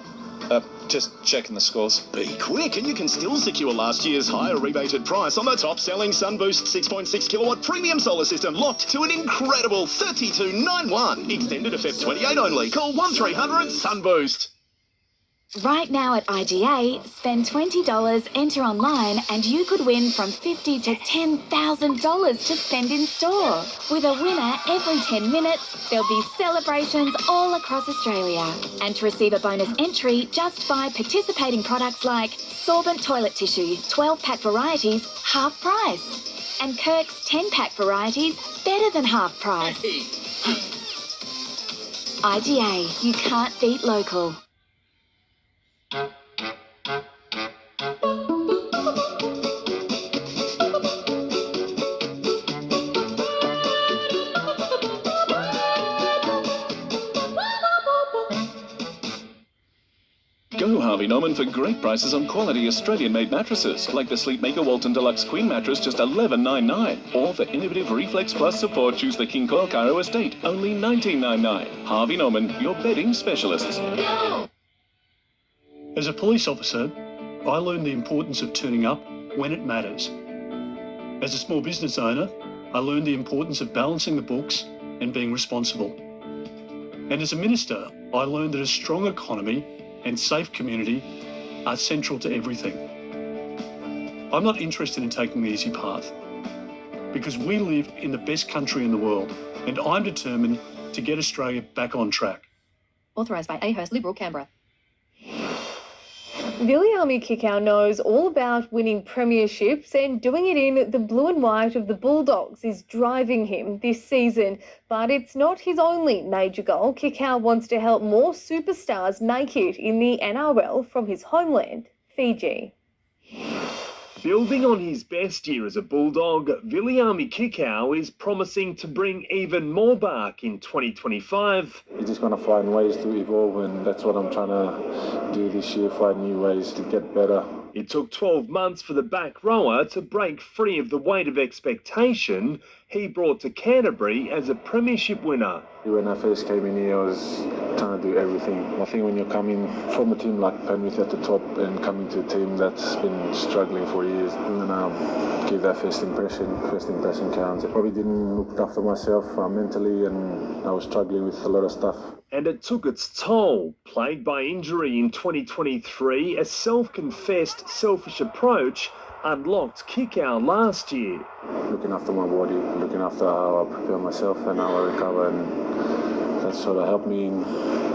Just checking the scores. Be quick and you can still secure last year's higher rebated price on the top-selling Sunboost 6.6 kilowatt premium solar system, locked to an incredible $32.91. Extended to Feb 28 only. Call 1300 Sunboost. Right now at IGA, spend $20, enter online, and you could win from $50,000 to $10,000 to spend in store. With a winner every 10 minutes, there'll be celebrations all across Australia. And to receive a bonus entry, just buy participating products like Sorbent toilet tissue, 12-pack varieties, half price. And Kirk's 10-pack varieties, better than half price. IGA, you can't beat local. Go Harvey Norman for great prices on quality Australian-made mattresses, like the Sleepmaker Walton Deluxe Queen mattress, just $11.99. Or for innovative Reflex Plus support, choose the King Coil Cairo Estate, only $19.99. Harvey Norman, your bedding specialists. As a police officer, I learned the importance of turning up when it matters. As a small business owner, I learned the importance of balancing the books and being responsible. And as a minister, I learned that a strong economy and safe community are central to everything. I'm not interested in taking the easy path, because we live in the best country in the world, and I'm determined to get Australia back on track. Authorised by A. Hurst, Liberal, Canberra. Viliami Kikau knows all about winning premierships, and doing it in the blue and white of the Bulldogs is driving him this season. But it's not his only major goal. Kikau wants to help more superstars make it in the NRL from his homeland, Fiji. Building on his best year as a Bulldog, Viliami Kikau is promising to bring even more bark in 2025. You're just going to find ways to evolve, and that's what I'm trying to do this year, find new ways to get better. It took 12 months for the back rower to break free of the weight of expectation he brought to Canterbury as a premiership winner. When I first came in here, I was trying to do everything. I think when you're coming from a team like Penrith at the top and coming to a team that's been struggling for years, and give that first impression counts. I probably didn't look after myself mentally, and I was struggling with a lot of stuff. And it took its toll. Plagued by injury in 2023, a self-confessed selfish approach unlocked Kikau last year. Looking after my body, looking after how I prepare myself and how I recover, and that sort of helped me in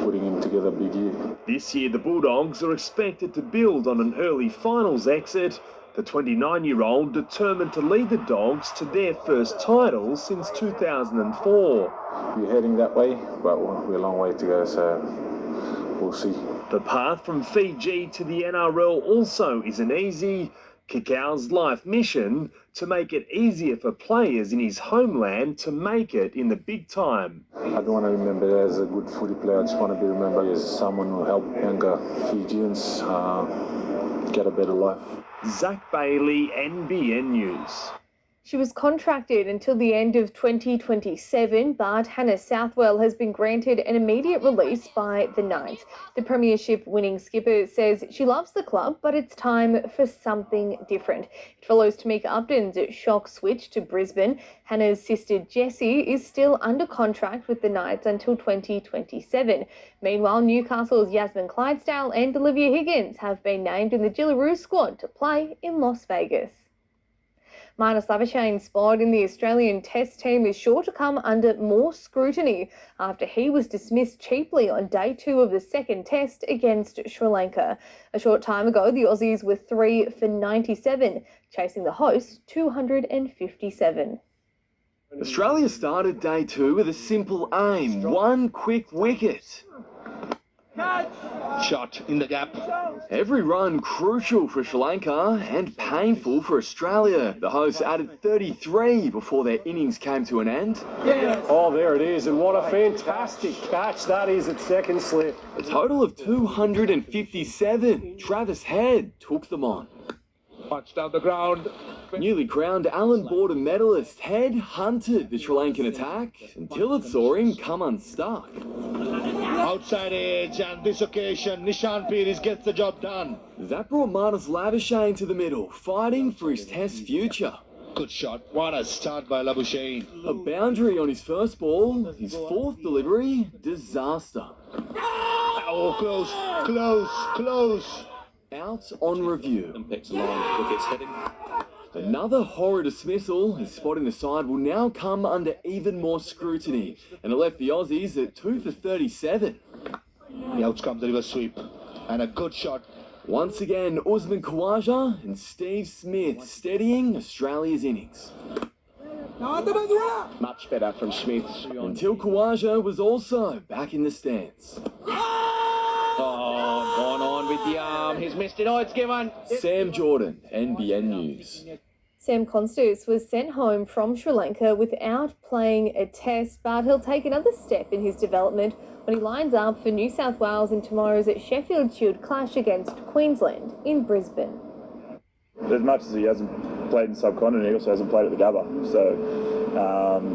putting in together a big year. This year, the Bulldogs are expected to build on an early finals exit. The 29-year-old determined to lead the Dogs to their first title since 2004. We're heading that way, but we're a long way to go, so we'll see. The path from Fiji to the NRL also isn't easy. Kikau's life mission to make it easier for players in his homeland to make it in the big time. I don't want to be remembered as a good footy player. I just want to be remembered as someone who helped younger Fijians get a better life. Zach Bailey, NBN News. She was contracted until the end of 2027, but Hannah Southwell has been granted an immediate release by the Knights. The premiership-winning skipper says she loves the club, but it's time for something different. It follows Tamika Upton's shock switch to Brisbane. Hannah's sister Jessie is still under contract with the Knights until 2027. Meanwhile, Newcastle's Yasmin Clydesdale and Olivia Higgins have been named in the Jillaroo squad to play in Las Vegas. Marnus Labuschagne's spot in the Australian Test team is sure to come under more scrutiny after he was dismissed cheaply on day 2 of the second Test against Sri Lanka. A short time ago, the Aussies were 3 for 97, chasing the hosts 257. Australia started day 2 with a simple aim, one quick wicket. Shot in the gap. Every run crucial for Sri Lanka and painful for Australia. The hosts added 33 before their innings came to an end. Oh, there it is, and what a fantastic catch that is at second slip. A total of 257. Travis Head took them on. Punch down the ground. Newly crowned Allan Border medalist Head hunted the Sri Lankan attack until it saw him come unstuck. Outside edge, and this occasion, Nishan Pires gets the job done. That brought Marnus Labuschagne to the middle, fighting for his Test future. Good shot. What a start by Labuschagne. A boundary on his first ball, his fourth delivery, disaster. Oh, close. Out on review. Another horror dismissal. His spot in the side will now come under even more scrutiny, and it left the Aussies at 2 for 37. The outs comes the reverse sweep, and a good shot. Once again, Usman Khawaja and Steve Smith steadying Australia's innings. Much better from Smith. Until Khawaja was also back in the stands. Oh, gone on with the arm. He's missed it. Oh, it's given. Sam Jordan, NBN News. Sam Constus was sent home from Sri Lanka without playing a test, but he'll take another step in his development when he lines up for New South Wales in tomorrow's Sheffield Shield clash against Queensland in Brisbane. As much as he hasn't played in subcontinent, he also hasn't played at the Gabba. So,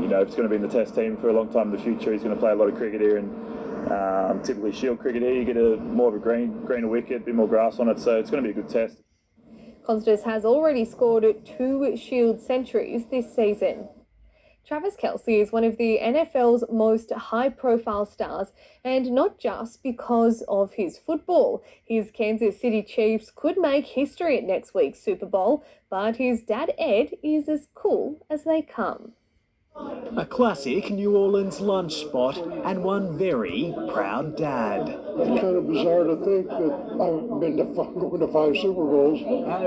you know, it's going to be in the Test team for a long time in the future. He's going to play a lot of cricket here, and typically Shield cricket here, you get more of a greener wicket, a bit more grass on it. So it's going to be a good test. Constus has already scored 2 Shield centuries this season. Travis Kelce is one of the NFL's most high-profile stars, and not just because of his football. His Kansas City Chiefs could make history at next week's Super Bowl, but his dad Ed is as cool as they come. A classic New Orleans lunch spot and one very proud dad. It's kind of bizarre to think that I've been going to 5 Super Bowls.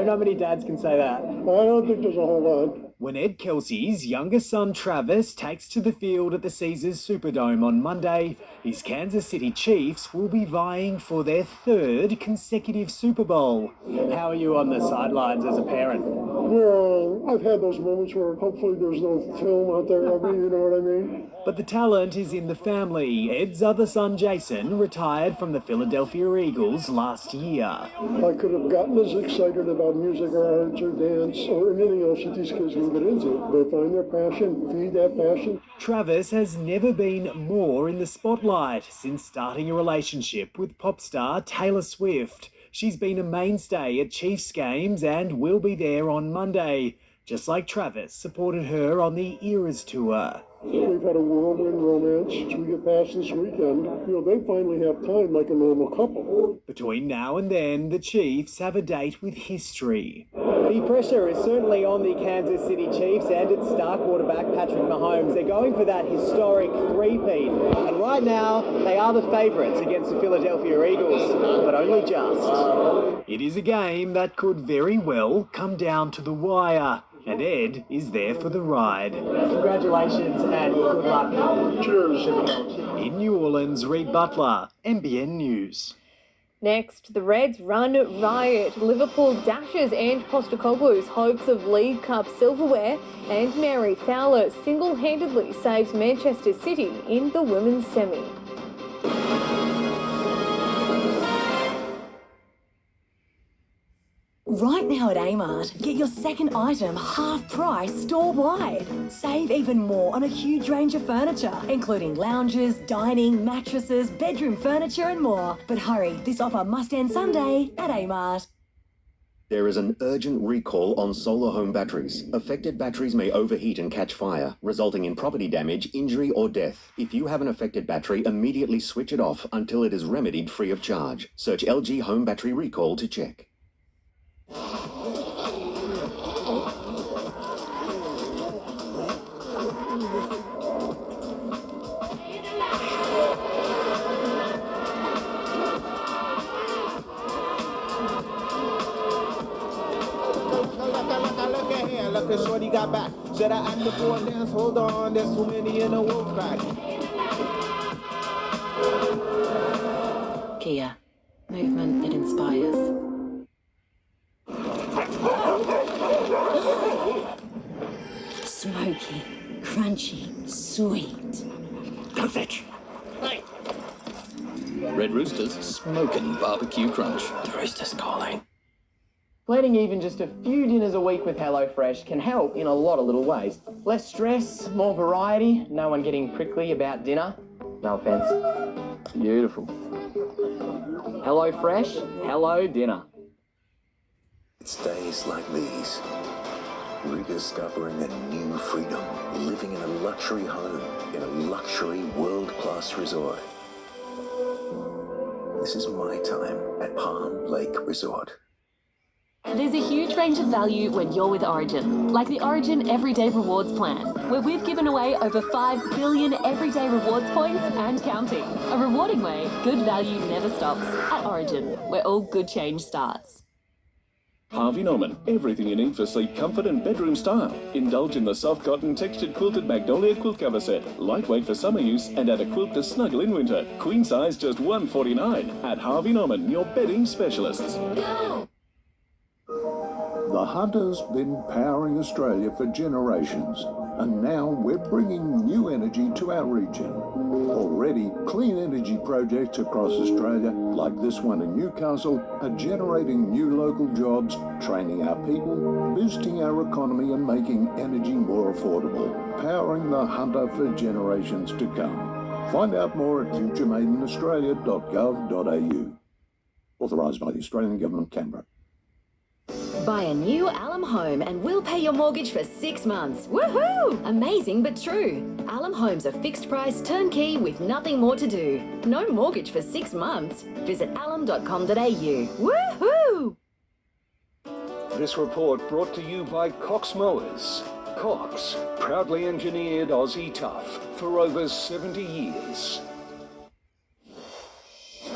Not many dads can say that. I don't think there's a whole lot. When Ed Kelce's younger son Travis takes to the field at the Caesars Superdome on Monday, his Kansas City Chiefs will be vying for their 3rd consecutive Super Bowl. How are you on the sidelines as a parent? Well, I've had those moments where hopefully there's no film out there of me, you know what I mean? But the talent is in the family. Ed's other son Jason retired from the Philadelphia Eagles last year. I could have gotten as excited about music or arts or dance or anything else that these kids can get into. They find their passion, feed that passion. Travis has never been more in the spotlight since starting a relationship with pop star Taylor Swift. She's been a mainstay at Chiefs games and will be there on Monday, just like Travis supported her on the Eras tour. We've had a whirlwind romance. As we get past this weekend, you know, they finally have time like a normal couple. Between now and then, the Chiefs have a date with history. The pressure is certainly on the Kansas City Chiefs and its star quarterback Patrick Mahomes. They're going for that historic three-peat. And right now, they are the favourites against the Philadelphia Eagles, but only just. It is a game that could very well come down to the wire. And Ed is there for the ride. Congratulations and good luck. Cheers. In New Orleans, Reed Butler, NBN News. Next, the Reds run riot. Liverpool dashes and Postecoglou's hopes of League Cup silverware, and Mary Fowler single-handedly saves Manchester City in the women's semi. Right now at Amart, get your second item half price store-wide. Save even more on a huge range of furniture, including lounges, dining, mattresses, bedroom furniture and more. But hurry, this offer must end Sunday at Amart. There is an urgent recall on solar home batteries. Affected batteries may overheat and catch fire, resulting in property damage, injury or death. If you have an affected battery, immediately switch it off until it is remedied free of charge. Search LG Home Battery Recall to check. Look at Shorty got back. Should I act the boy dance? Hold on, there's too many in the wolf pack. Kia, movement that inspires. Smoky, crunchy, sweet. Go fetch. Hey. Red Rooster's smoking barbecue crunch. The rooster's calling. Planning even just a few dinners a week with HelloFresh can help in a lot of little ways. Less stress, more variety, no one getting prickly about dinner. No offence. Beautiful. Hello fresh, hello dinner. It's days like these, rediscovering a new freedom, living in a luxury home, in a luxury world-class resort. This is my time at Palm Lake Resort. There's a huge range of value when you're with Origin, like the Origin Everyday Rewards Plan, where we've given away over 5 billion everyday rewards points and counting. A rewarding way good value never stops at Origin, where all good change starts. Harvey Norman, everything you need for sleep comfort and bedroom style. Indulge in the soft cotton textured quilted magnolia quilt cover set. Lightweight for summer use and add a quilt to snuggle in winter. Queen size just $149 at Harvey Norman, your bedding specialists. The Hunter's been powering Australia for generations, and now we're bringing new energy to our region. Already, clean energy projects across Australia, like this one in Newcastle, are generating new local jobs, training our people, boosting our economy and making energy more affordable, powering the Hunter for generations to come. Find out more at futuremadeinaustralia.gov.au. Authorised by the Australian Government, Canberra. Buy a new Alum home and we'll pay your mortgage for 6 months. Woohoo! Amazing but true. Alum homes are fixed price, turnkey with nothing more to do. No mortgage for 6 months. Visit alum.com.au. Woohoo! This report brought to you by Cox Mowers. Cox, proudly engineered Aussie tough for over 70 years.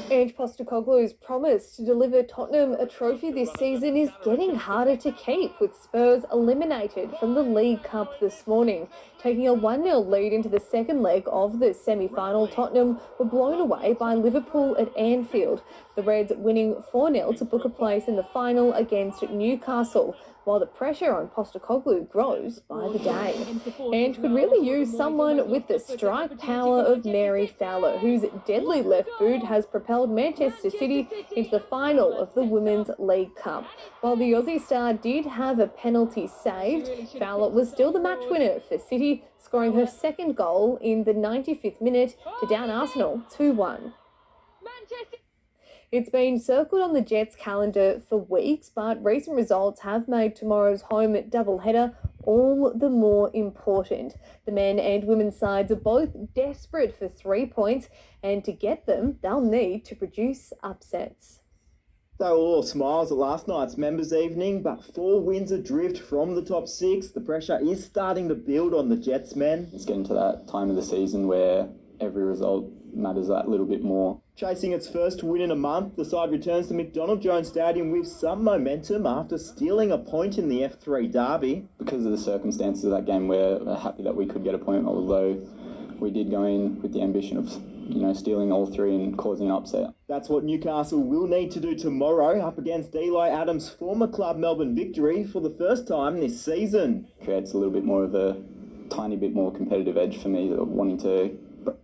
Ange Postecoglou's promise to deliver Tottenham a trophy this season is getting harder to keep, with Spurs eliminated from the League Cup this morning. Taking a 1-0 lead into the second leg of the semi-final, Tottenham were blown away by Liverpool at Anfield. The Reds winning 4-0 to book a place in the final against Newcastle, while the pressure on Postecoglou grows by the day. And could really use someone with the strike power of Mary Fowler, whose deadly left boot has propelled Manchester City into the final of the Women's League Cup. While the Aussie star did have a penalty saved, Fowler was still the match winner for City, scoring her second goal in the 95th minute to down Arsenal 2-1. It's been circled on the Jets' calendar for weeks, but recent results have made tomorrow's home doubleheader all the more important. The men and women's sides are both desperate for 3 points, and to get them, they'll need to produce upsets. They were all smiles at last night's members' evening, but 4 wins adrift from the top 6. The pressure is starting to build on the Jets men. It's getting to that time of the season where every result matters that little bit more. Chasing its first win in a month, the side returns to McDonald Jones Stadium with some momentum after stealing a point in the F3 derby. Because of the circumstances of that game, we're happy that we could get a point, although we did go in with the ambition of, stealing all 3 and causing an upset. That's what Newcastle will need to do tomorrow up against Eli Adams' former club Melbourne Victory for the first time this season. Creates a little bit more of a tiny bit more competitive edge for me, wanting to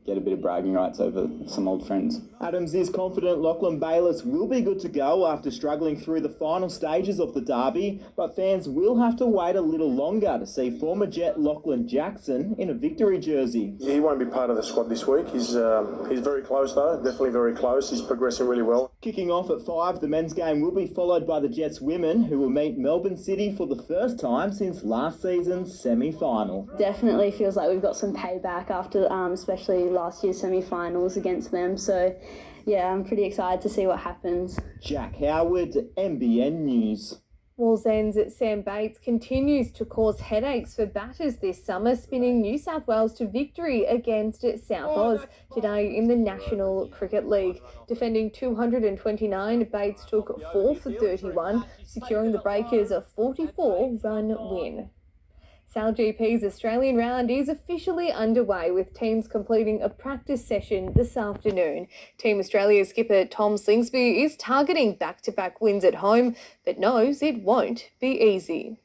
get a bit of bragging rights over some old friends. Adams is confident Lachlan Bayliss will be good to go after struggling through the final stages of the derby, but fans will have to wait a little longer to see former Jet Lachlan Jackson in a Victory jersey. He won't be part of the squad this week. He's very close though, definitely very close. He's progressing really well. Kicking off at 5, the men's game will be followed by the Jets women, who will meet Melbourne City for the first time since last season's semi-final. Definitely feels like we've got some payback after especially last year's semi-finals against them, so yeah, I'm pretty excited to see what happens. Jack Howard, NBN News. Wallsend's Sam Bates continues to cause headaches for batters this summer, spinning New South Wales to victory against South Oz today in the National Cricket League. Defending 229, Bates took 4 for 31, securing the Breakers a 44-run win. Sal GP's Australian round is officially underway, with teams completing a practice session this afternoon. Team Australia skipper Tom Slingsby is targeting back-to-back wins at home, but knows it won't be easy.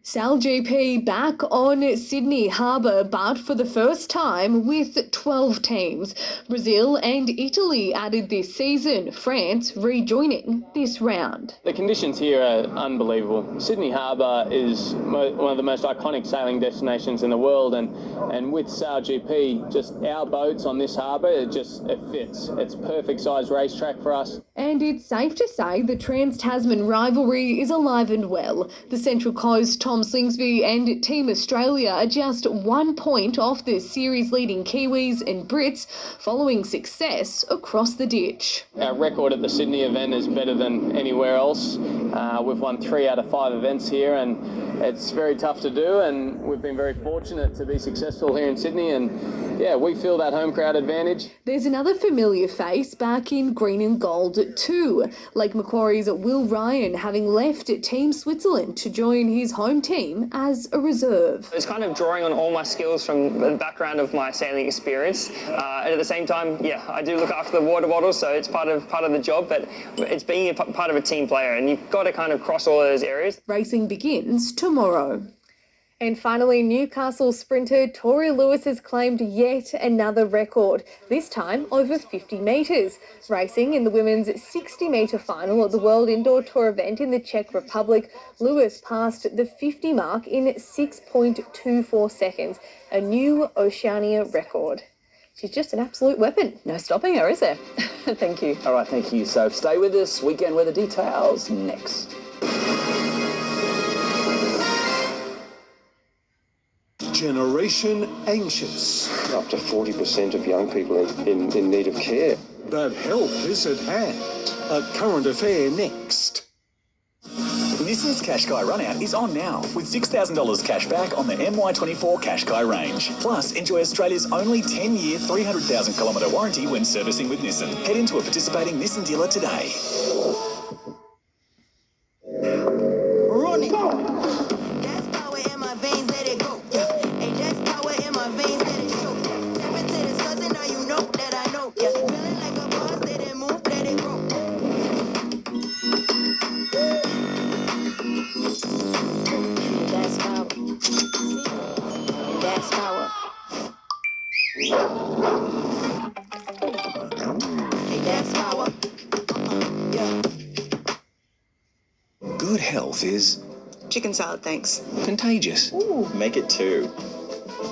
Sal GP back on Sydney Harbour, but for the first time with 12 teams. Brazil and Italy added this season, France rejoining this round. The conditions here are unbelievable. Sydney Harbour is one of the most iconic sailing destinations in the world, and with Sal GP, just our boats on this harbour, it fits. It's a perfect size racetrack for us. And it's safe to say the Trans-Tasman rivalry is alive and well. The Central Coast, Tom Slingsby and Team Australia are just 1 point off the series-leading Kiwis and Brits following success across the ditch. Our record at the Sydney event is better than anywhere else. We've won 3 out of 5 events here, and it's very tough to do, and we've been very fortunate to be successful here in Sydney, and yeah, we feel that home crowd advantage. There's another familiar face back in green and gold too. Lake Macquarie's Will Ryan having left Team Switzerland to join his home team as a reserve. It's kind of drawing on all my skills from the background of my sailing experience, and at the same time, yeah, I do look after the water bottles, so it's part of the job, but it's being a part of a team player, and you've got to kind of cross all of those areas. Racing begins tomorrow. And finally, Newcastle sprinter Tori Lewis has claimed yet another record, this time over 50 metres. Racing in the women's 60-metre final at the World Indoor Tour event in the Czech Republic, Lewis passed the 50 mark in 6.24 seconds, a new Oceania record. She's just an absolute weapon. No stopping her, is there? Thank you. All right, thank you, Soph. Stay with us. Weekend weather details next. Generation anxious. Up to 40% of young people in need of care. But help is at hand. A current affair next. Nissan's Qashqai Runout is on now with $6,000 cash back on the MY24 Qashqai range. Plus, enjoy Australia's only 10-year, 300,000 kilometre warranty when servicing with Nissan. Head into a participating Nissan dealer today. Run it. That's power in my veins, let it go. Hey, that's power in my veins, let it show. Step into the stars and now you know that I know. Yeah, feeling like a boss, let it move, let it go. That's power. And that's power. Hey, that's power. Yeah. Good health is Chicken salad, thanks. contagious. Make it 2.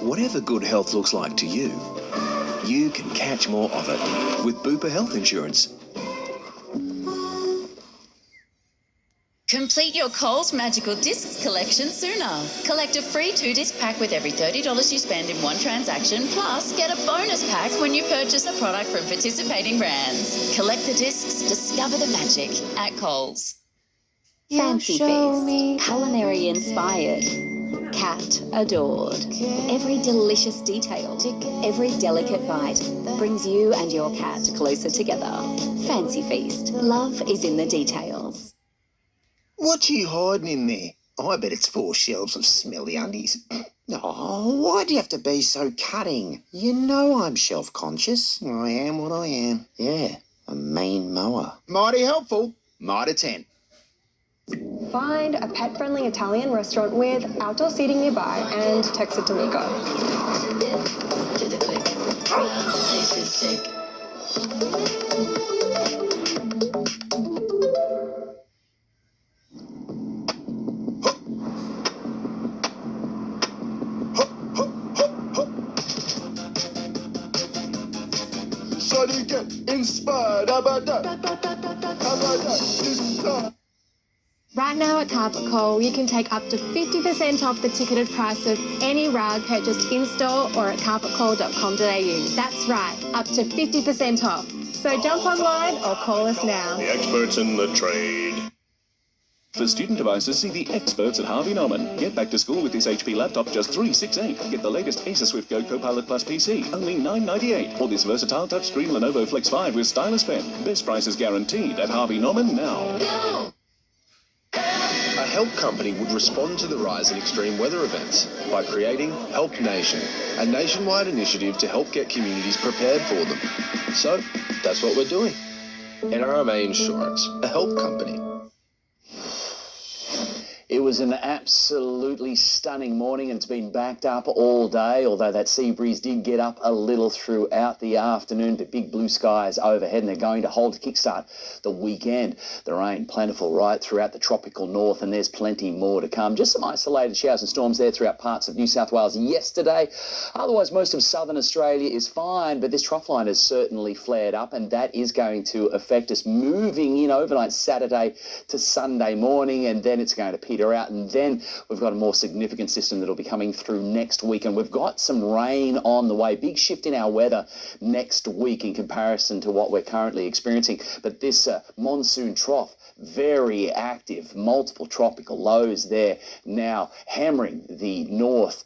Whatever good health looks like to you, you can catch more of it with Bupa Health Insurance. Complete your Coles Magical Discs collection sooner. Collect a free 2-disc pack with every $30 you spend in one transaction, plus get a bonus pack when you purchase a product from participating brands. Collect the discs, discover the magic at Coles. Fancy Feast, culinary inspired, cat adored. Every delicious detail, every delicate bite brings you and your cat closer together. Fancy Feast, love is in the details. What are you hiding in there? I bet it's 4 shelves of smelly undies. Oh, why do you have to be so cutting? You know I'm shelf-conscious. I am what I am. Yeah, a mean mower. Mighty helpful. Mighty 10. Find a pet-friendly Italian restaurant with outdoor seating nearby and text it to Nico. So do you get inspired? How about that? How about that? This time. Right now at Carpet Call, you can take up to 50% off the ticketed price of any rug purchased in-store or at carpetcall.com.au. That's right, up to 50% off. So jump online or call us now. The experts in the trade. For student devices, see the experts at Harvey Norman. Get back to school with this HP laptop, just $368. Get the latest Acer SwiftGo Copilot Plus PC, only $998. Or this versatile touchscreen Lenovo Flex 5 with stylus pen. Best prices guaranteed at Harvey Norman now. A help company would respond to the rise in extreme weather events by creating Help Nation, a nationwide initiative to help get communities prepared for them. So, that's what we're doing. NRMA Insurance, a help company. It was an absolutely stunning morning, and it's been backed up all day, although that sea breeze did get up a little throughout the afternoon. The big blue skies overhead, and they're going to hold to kickstart the weekend. The rain plentiful right throughout the tropical north, and there's plenty more to come. Just some isolated showers and storms there throughout parts of New South Wales yesterday. Otherwise, most of southern Australia is fine, but this trough line has certainly flared up, and that is going to affect us moving in overnight Saturday to Sunday morning, and then it's going to peter out, and then we've got a more significant system that'll be coming through next week, and we've got some rain on the way. Big shift in our weather next week in comparison to what we're currently experiencing, but this monsoon trough, very active, multiple tropical lows there now hammering the north.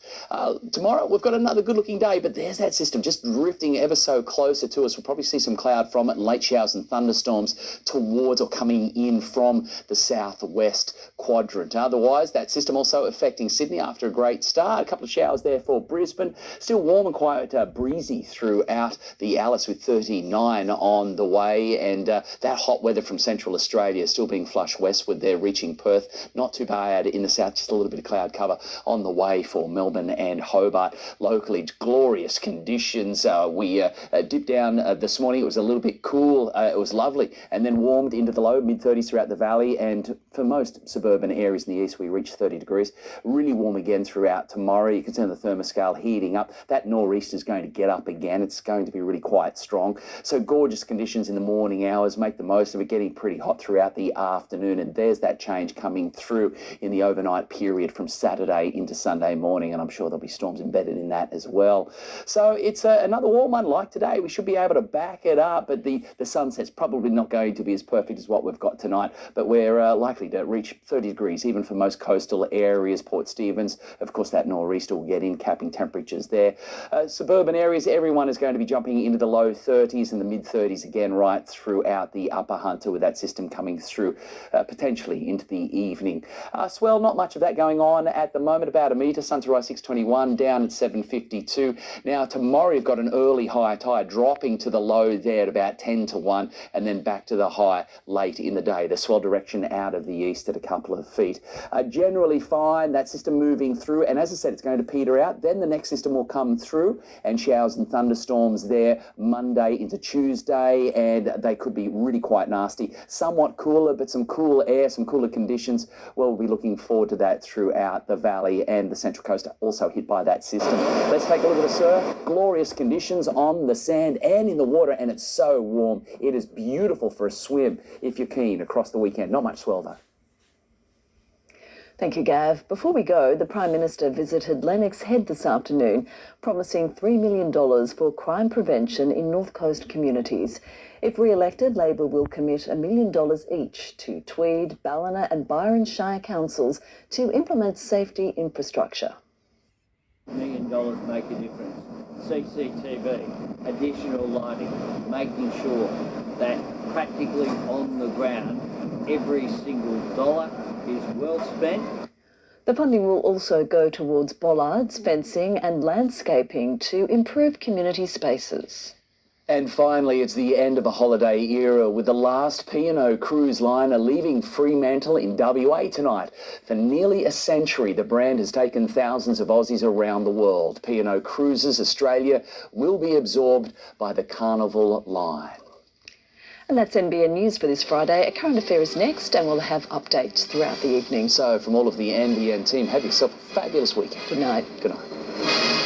Tomorrow we've got another good looking day, but there's that system just drifting ever so closer to us. We'll probably see some cloud from it and late showers and thunderstorms towards or coming in from the southwest quadrant. Otherwise, that system also affecting Sydney after a great start. A couple of showers there for Brisbane. Still warm and quite breezy throughout the Alice with 39 on the way, and that hot weather from central Australia still being flush westward there, reaching Perth. Not too bad in the south, just a little bit of cloud cover on the way for Melbourne and Hobart. Locally, glorious conditions. We dipped down this morning. It was a little bit cool. It was lovely, and then warmed into the low mid-30s throughout the valley, and for most suburban areas in the east, we reached 30 degrees. Really warm again throughout tomorrow. You can see the thermoscale heating up. That nor'east is going to get up again. It's going to be really quite strong. So gorgeous conditions in the morning hours. Make the most of it. Getting pretty hot throughout the afternoon, and there's that change coming through in the overnight period from Saturday into Sunday morning, and I'm sure there'll be storms embedded in that as well. So it's another warm one like today. We should be able to back it up, but the sunset's probably not going to be as perfect as what we've got tonight, but we're likely to reach 30 degrees even for most coastal areas. Port Stephens, of course, that nor'easter will get in, capping temperatures there. Suburban areas, everyone is going to be jumping into the low 30s and the mid 30s again right throughout the upper Hunter, with that system coming through potentially into the evening. Swell, not much of that going on at the moment, about a metre. Sun to rise 6:21, down at 7:52. Now tomorrow you've got an early high tide dropping to the low there at about 10 to 1, and then back to the high late in the day. The swell direction out of the east at a couple of feet. Generally fine, that system moving through, and as I said, it's going to peter out. Then the next system will come through, and showers and thunderstorms there Monday into Tuesday, and they could be really quite nasty. Somewhat cooler, but some cool air, some cooler conditions. Well, we'll be looking forward to that throughout the valley, and the Central Coast also hit by that system. Let's take a look at the surf. Glorious conditions on the sand and in the water, and it's so warm. It is beautiful for a swim if you're keen across the weekend. Not much swell though. Thank you, Gav. Before we go, the Prime Minister visited Lennox Head this afternoon, promising $3 million for crime prevention in North Coast communities. If re-elected, Labor will commit $1 million each to Tweed, Ballina and Byron Shire councils to implement safety infrastructure. $1 million make a difference. CCTV, additional lighting, making sure that practically on the ground every single dollar is well spent. The funding will also go towards bollards, fencing and landscaping to improve community spaces. And finally, it's the end of a holiday era, with the last P&O cruise liner leaving Fremantle in WA tonight. For nearly a century, the brand has taken thousands of Aussies around the world. P&O Cruises Australia will be absorbed by the Carnival line. And that's NBN News for this Friday. A current affair is next, and we'll have updates throughout the evening. So from all of the NBN team, have yourself a fabulous weekend. Good night. Good night.